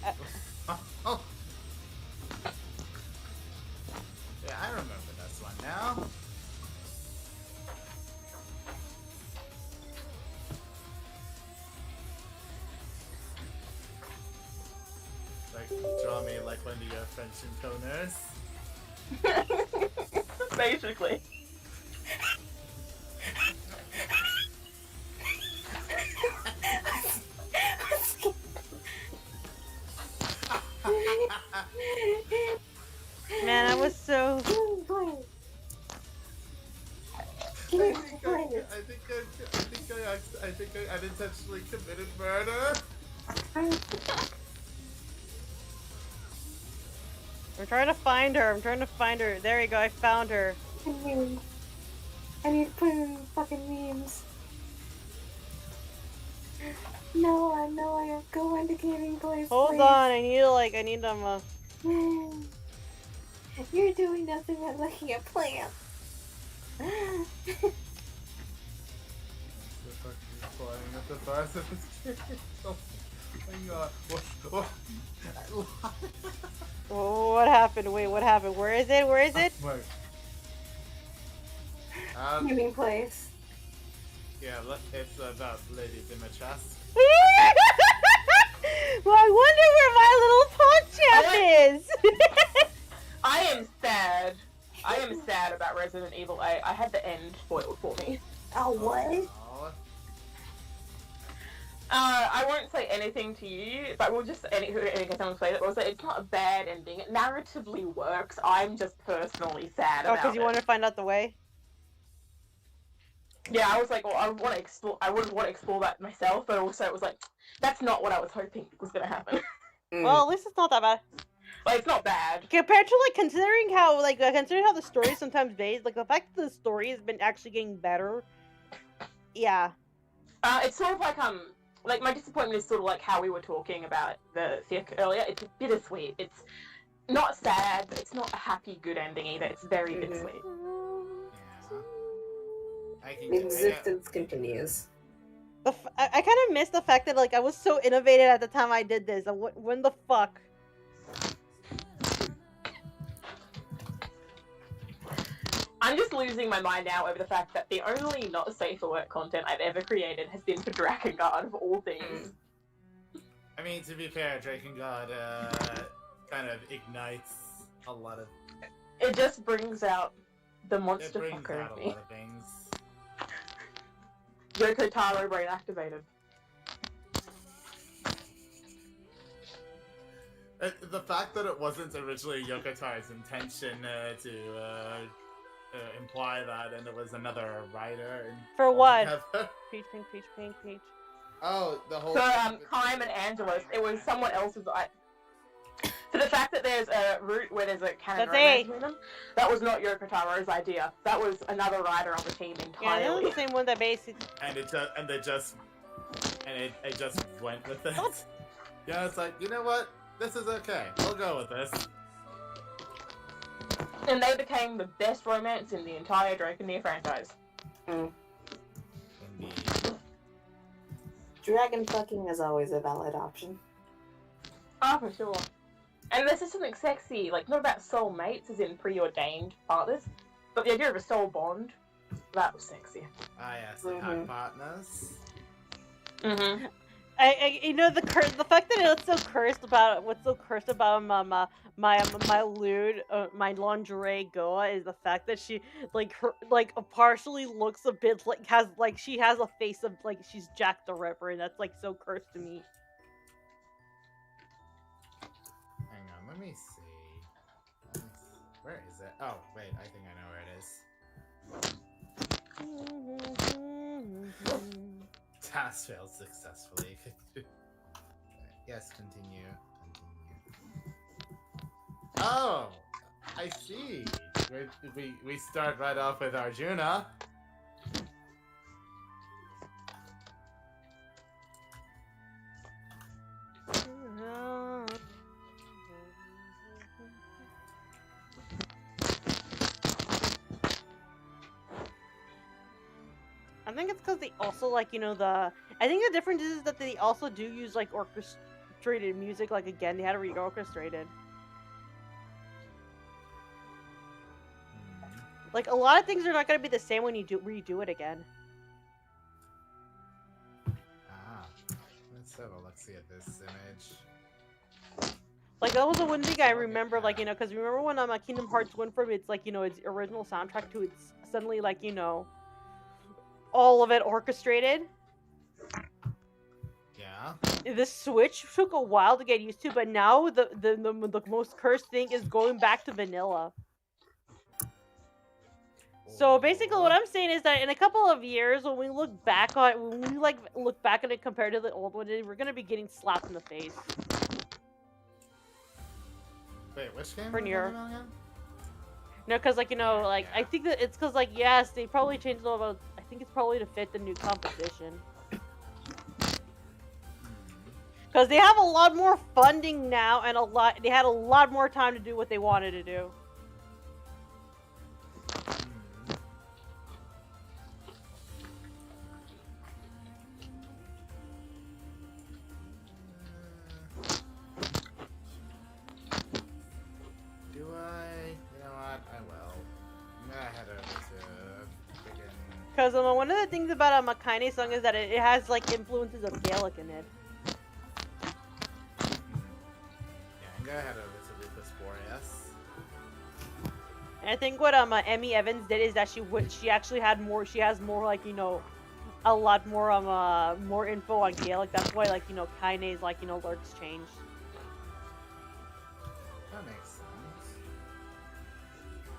Oh. Yeah, I remember this one now. Like, draw me like one of your French encoders. Basically. Man, I was so. I think I unintentionally committed murder. I'm trying to find her. I'm trying to find her. There you go. I found her. I need to put in fucking memes. No, I go into gaming place. Hold please. on. I need them. You're doing nothing but looking at plants. The fuck is flying at the bus of this game? Oh my god. Oh, what happened? Wait, what happened? Where is it? Where is it? Wait. Gaming place. Yeah, it's about ladies in my chest. Well, I wonder where my little pawn champ is. I am sad. I am sad about Resident Evil 8. I had the end spoiled for me. Oh, what? Oh. I won't say anything to you, but we'll just because someone's played it. We'll say it's not a bad ending. It narratively works. I'm just personally sad Oh, about because you it. want to find out the way? Yeah, I was like, well, I want to explore. I wouldn't want to explore that myself, but also it was like, that's not what I was hoping was gonna happen. Well, at least it's not that bad. Like, it's not bad. Compared to considering how the story is sometimes based, the fact that the story has been actually getting better. Yeah. It's sort of like my disappointment is sort of like how we were talking about the Thick earlier. It's bittersweet. It's not sad, but it's not a happy, good ending either. It's very bittersweet. Yeah. Existence continues. I kind of miss the fact that I was so innovative at the time I did this. When the fuck? I'm just losing my mind now over the fact that the only not safe for work content I've ever created has been for Drakengard of all things. I mean, to be fair, Drakengard kind of ignites a lot of. It just brings out the It monster brings fucker out of a me. lot of things. YOKO Taro brain activated. The fact that it wasn't originally Yoko Taro's intention to imply that, and it was another writer. And For what? have- Peach, pink, peach, pink, peach. Oh, the whole. So, Chaim and Angelus, it was someone else's. For the fact that there's a route where there's a canon That's romance A. between them, that was not Yoko Taro's idea. That was another writer on the team Yeah, entirely. that was the same one that basically. It just went with it. Yeah, it's like, you know what? This is okay. We'll go with this. And they became the best romance in the entire Drake and NieR franchise. Indeed. Dragon fucking is always a valid option. Ah, for sure. And this is something sexy, like, not about soulmates, as in preordained partners, but the idea of a soul bond, that was sexy. Ah, yes, they had partners. Mm-hmm. The fact that it's so cursed about what's so cursed about my lingerie Goa is the fact that she partially looks a bit she has a face of she's Jack the Ripper, and that's so cursed to me. Hang on, let me see. Where is it? Oh, wait, I think I know where it is. Task failed successfully. Yes, continue. Oh, I see. We start right off with Arjuna. think it's because they also like I think the difference is that they also do use like orchestrated music. Like again, they had to re-orchestrated. Like a lot of things are not gonna be the same when you redo it again. Ah, let's have a look-see at this image. Like that was the one thing I remember, like because remember when Kingdom Hearts went from its like its original soundtrack to its suddenly like all of it orchestrated. Yeah. The Switch took a while to get used to, but now the most cursed thing is going back to vanilla. So basically, what I'm saying is that in a couple of years, when we look back on look back at it compared to the old one, we're gonna be getting slapped in the face. Wait, which game? For NieR. Again? No, because like I think that it's because like yes, they probably changed a little. I think it's probably to fit the new composition. Because they have a lot more funding now, and they had a lot more time to do what they wanted to do. Because one of the things about a Makaine song is that it has like influences of Gaelic in it. Yeah, I'm gonna head over to Lucas Boreas. And I think what Emmy Evans did is that she actually had more. She has more like a lot more more info on Gaelic. That's why like Kaine's like lyrics changed. That makes sense.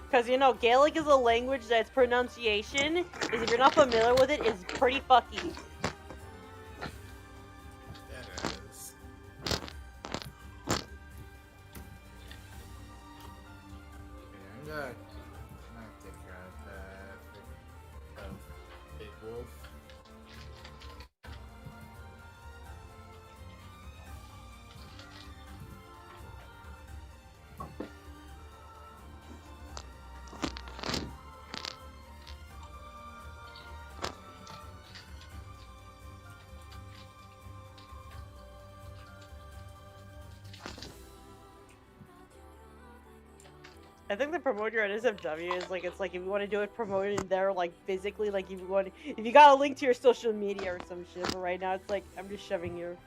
Because, Gaelic is a language that's pronunciation, if you're not familiar with it, is pretty fucky. That is. Okay, I'm gonna take care of that. Big wolf. I think the promote your NSFW is like, it's like if you want to do it, promote it there, like physically, like if you got a link to your social media or some shit, but right now it's like, I'm just shoving you.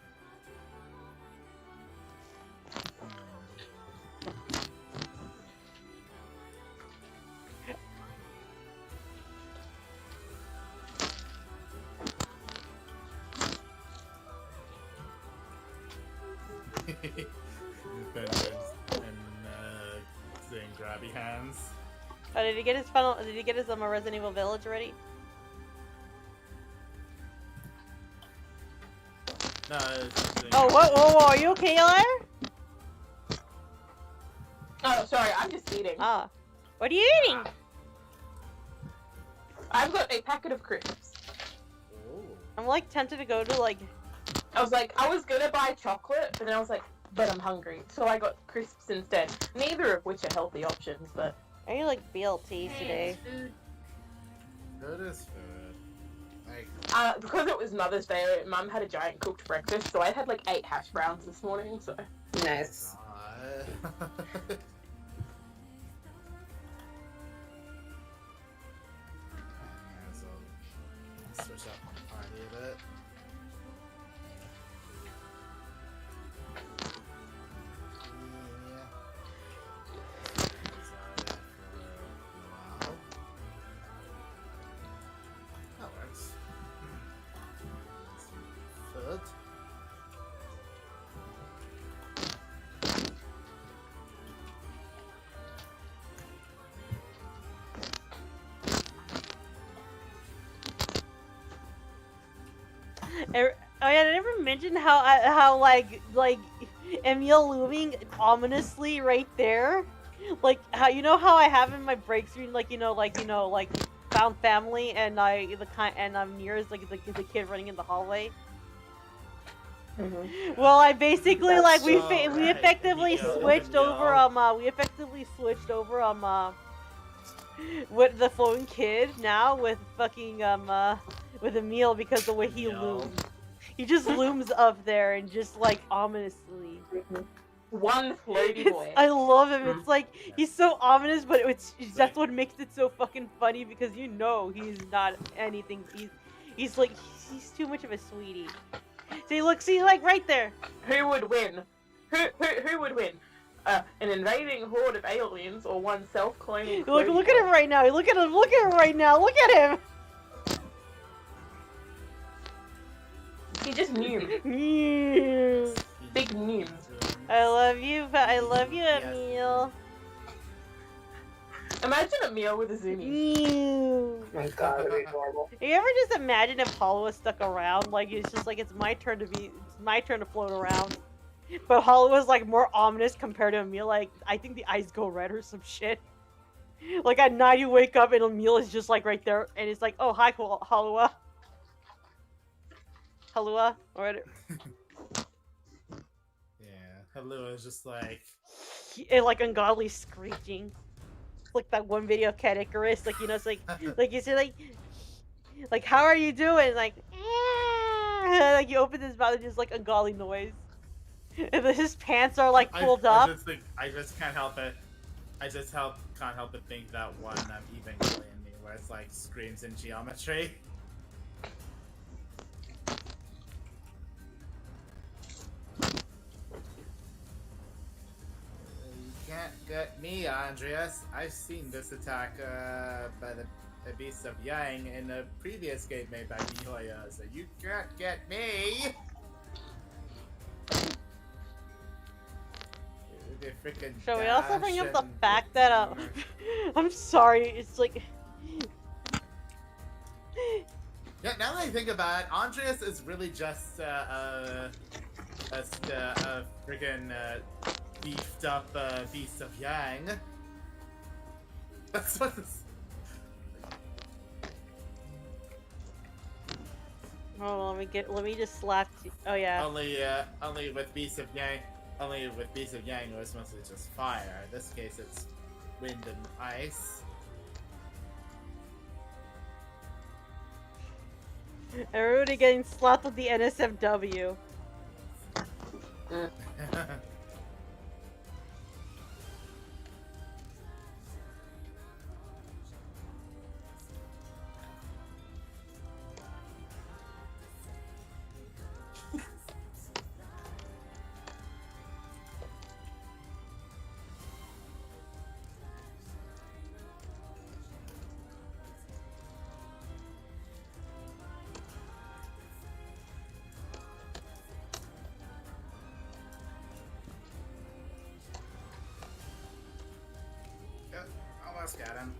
Saying grabby hands. Oh, did he get his final? Did he get his Resident Evil Village already? No. Oh, what? Whoa, are you okay, Eli? Oh, sorry, I'm just eating. Ah, what are you eating? I've got a packet of crisps. Ooh. I'm like tempted to go to like. I was gonna buy chocolate, but then I was like, but I'm hungry, so I got crisps instead. Neither of which are healthy options, but. I need like BLTs today. Food is food. Like. Because it was Mother's Day, Mum had a giant cooked breakfast, so I had like 8 hash browns this morning. So. Nice. So switch up my party a bit. That works. Food. Oh yeah, I never mentioned how like Emil looming ominously right there, like how how I have in my break screen like found family and NieR is like the kid running in the hallway. Mm-hmm. Well, I basically That's we so we right. effectively Yo, switched yo. over with the phone kid now with fucking with Emil because the way he Emil. looms. He just looms up there and just like ominously. One floaty boy. I love him. It's like he's so ominous, but that's what makes it so fucking funny because you know he's not anything. He's like he's too much of a sweetie. See, look, see, like right there. Who would win? Who would win? An invading horde of aliens or one self-cloning? Look at him right now. Look at him. Look at him right now. Look at him. He just knew. Mew. Big knew. I love you, Emil. Imagine a meal with a zoomie. Mew. Oh my god, that'd be horrible. You ever just imagine if Hollow was stuck around? Like it's just like it's my turn to float around. But Hollow was like more ominous compared to Emil. Like I think the eyes go red or some shit. Like at night you wake up and Emil is just like right there, and it's like, oh hi, Hollowa. Halua, or Yeah, Halua is just like... and like ungodly screeching. Like that one video of Cat Icarus, like, you know, it's like you say like how are you doing? Like, like you open his mouth and just like ungodly noise. And then his pants are like pulled up. I just can't help it. I just can't help but think that one Evangelion meme where it's like screams in geometry. You can't get me, Andreas. I've seen this attack by the Beast of Yang in a previous game made by Mihoya, so you can't get me! Shall we also bring up the fact that I'm sorry, it's like yeah, now that I think about it, Andreas is really just a friggin' beefed up Beast of Yang. That's what this... hold on, let me just slap oh yeah. Only with Beast of Yang, it was mostly just fire. In this case, it's wind and ice. Everybody getting slapped with the NSFW. Almost got him.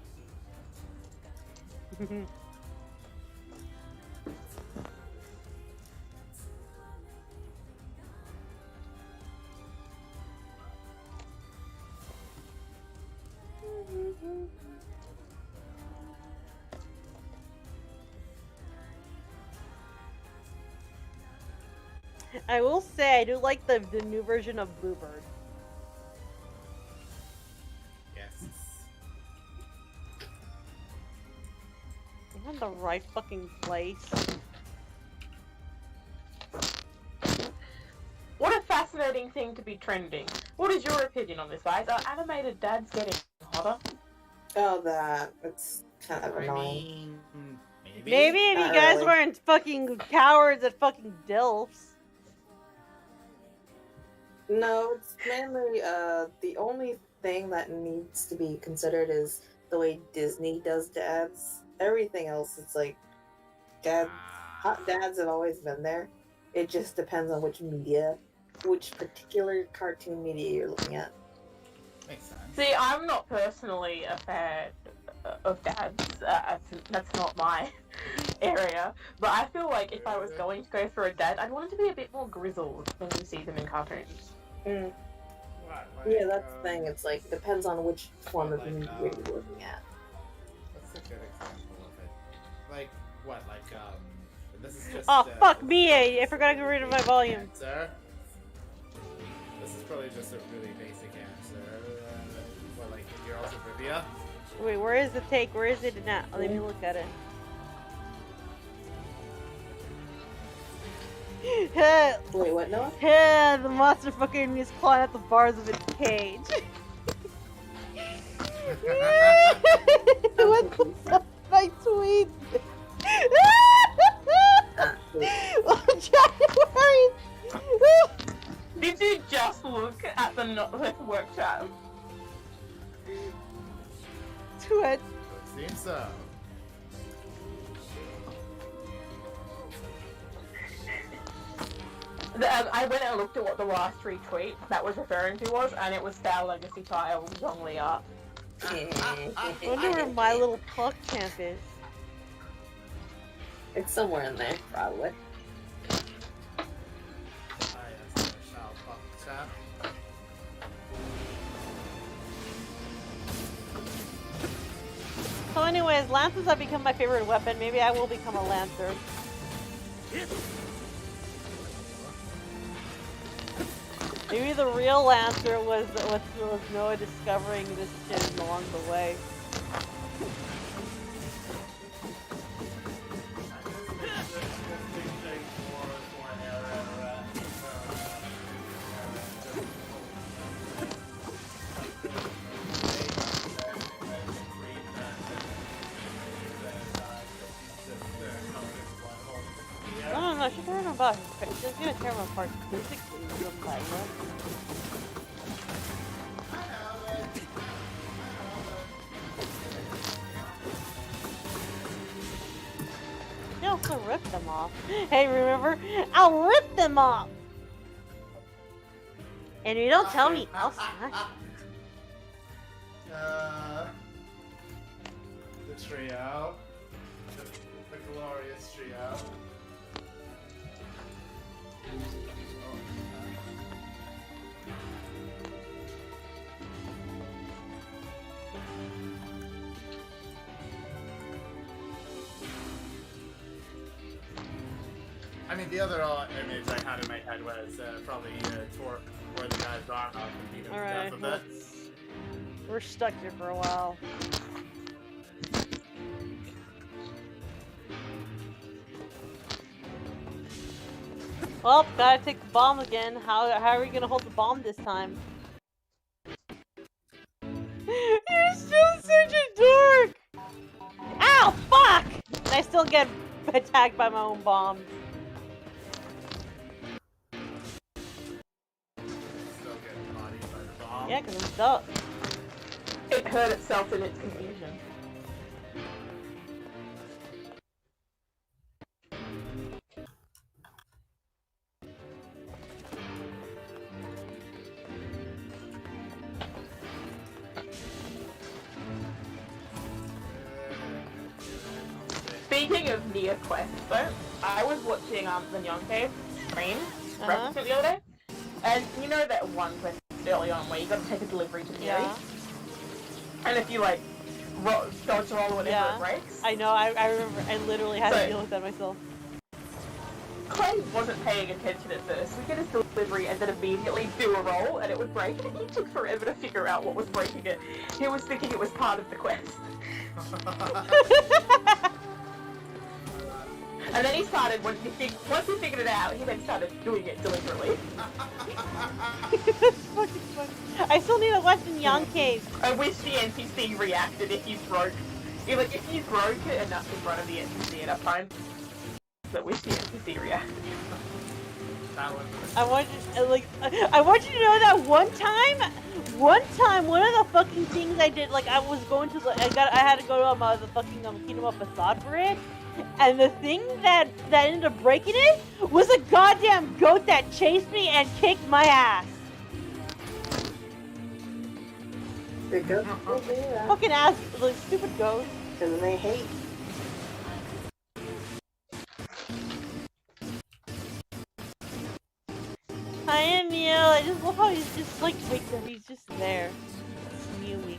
I will say I do like the new version of Bluebird. Yes. I'm in the right fucking place. What a fascinating thing to be trending. What is your opinion on this, guys? Are animated dads getting hotter? Oh, it's kind of I annoying. mean, Maybe if you Not guys really. weren't fucking cowards at fucking DILFs. No, it's mainly, the only thing that needs to be considered is the way Disney does dads. Everything else, it's like, hot dads have always been there. It just depends on which particular cartoon media you're looking at. Makes sense. See, I'm not personally a fan of dads. That's not my area. But I feel like if I was going to go for a dad, I'd want it to be a bit more grizzled when you see them in cartoons. Mm. What, Yeah, that's the thing. It's like, depends on which form of media you're looking at. What's a good example of it? Like, what, this is just... Oh, fuck me! I forgot to get rid of my volume. Answer. This is probably just a really basic answer. What, like, you're also trivia? Wait, where is the take? Where is it now? Let me look at it. Wait, what, Noah? Yeah, the monster fucking is clawing at the bars of its cage. What the fuck? My tweet. Oh, January. Did you just look at the work chat? Twit. Seems so. I went and looked at what the last retweet that was referring to was, and it was Star Legacy Tile Zhongli art. I wonder where My Little Puck Camp is. It's somewhere in there, probably. So anyways, lances have become my favorite weapon. Maybe I will become a lancer. Maybe the real lancer was Noah discovering this shit along the way. No, she's talking about she's gonna tear him apart physically with that one. She also ripped them off. Hey, remember? I'll rip them off! And you don't tell me, I'll smash The trio. The glorious trio. I mean, the other image I had in my head was probably Torque, where the guy's arm off and beat him to Alright, death with it. we're stuck here for a while. Well, gotta take the bomb again. How are we gonna hold the bomb this time? You're still such a dork! Ow, fuck! And I still get attacked by my own bomb. Still getting bodied by the bomb. Yeah, because I'm stuck. It hurt itself in its confusion. Speaking of NieR quests, though, I was watching the Nyonke stream reference it the other day, and you know that one quest early on where you got to take a delivery to NieR, Yeah. and if you like dodge roll or whatever, Yeah. it breaks. I know, I remember, I literally had to deal with that myself. Clay wasn't paying attention at first. We get his delivery and then immediately do a roll, and it would break, and he took forever to figure out what was breaking it. He was thinking it was part of the quest. And then he started, once he figured it out, he then started doing it deliberately. That's fucking funny. I still need to watch the Nyonke. I wish the NPC reacted if you broke. If you broke it enough in front of the NPC enough time. I wish the NPC reacted. I want you to know that one time, one of the fucking things I did, like I was going to, I had to go to the fucking Kingdom of Facade for it, and the thing that ended up breaking it was a goddamn goat that chased me and kicked my ass. The goats will do that. Fucking ass, like stupid goat. Because they hate. Hi, Emil. I just love how he's just like he's just there. Mewing.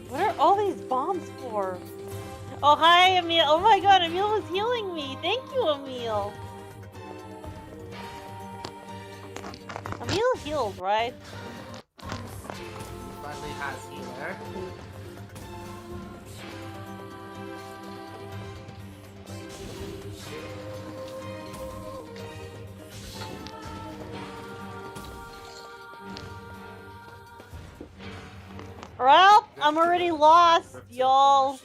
What are all these bombs for? Oh, hi, Emil. Oh my god, Emil was healing me. Thank you, Emil. I'm healed, right? Finally has healer. Well, I'm already lost, y'all.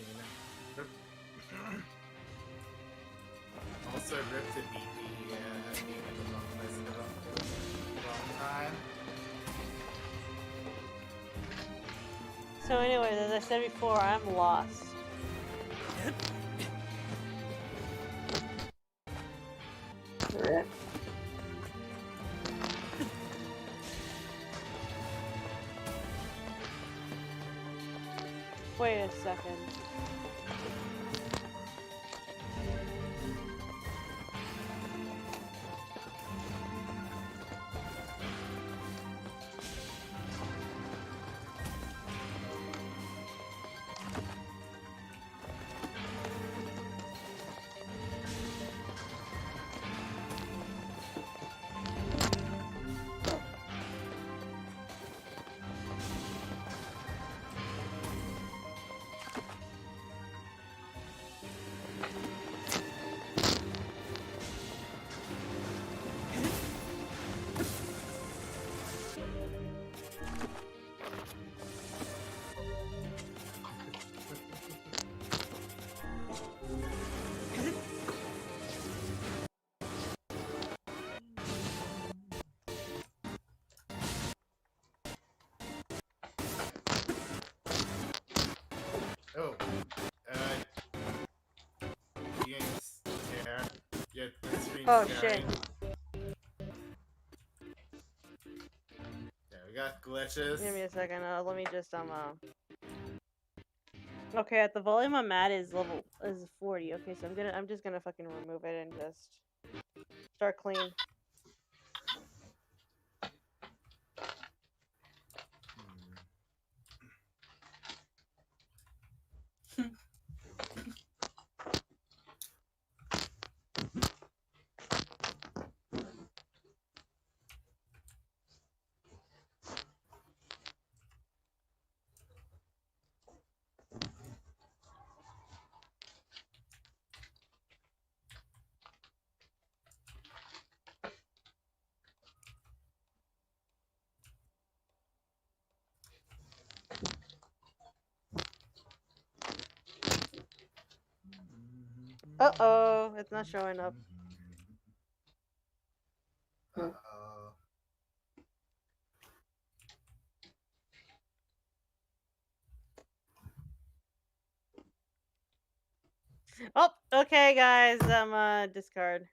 Also, ripped to beat being in the wrong place at the wrong time. So anyways, as I said before, I'm lost. Rip. Wait a second. Oh, you guys care? Yeah, the screen's Oh, scary. shit. Yeah, we got glitches. Give me a second. Let me just Okay, at the volume I'm at is 40. Okay, so I'm just gonna fucking remove it and just start clean. Uh-oh, it's not showing up. Uh-oh. Oh, okay, guys. Discard.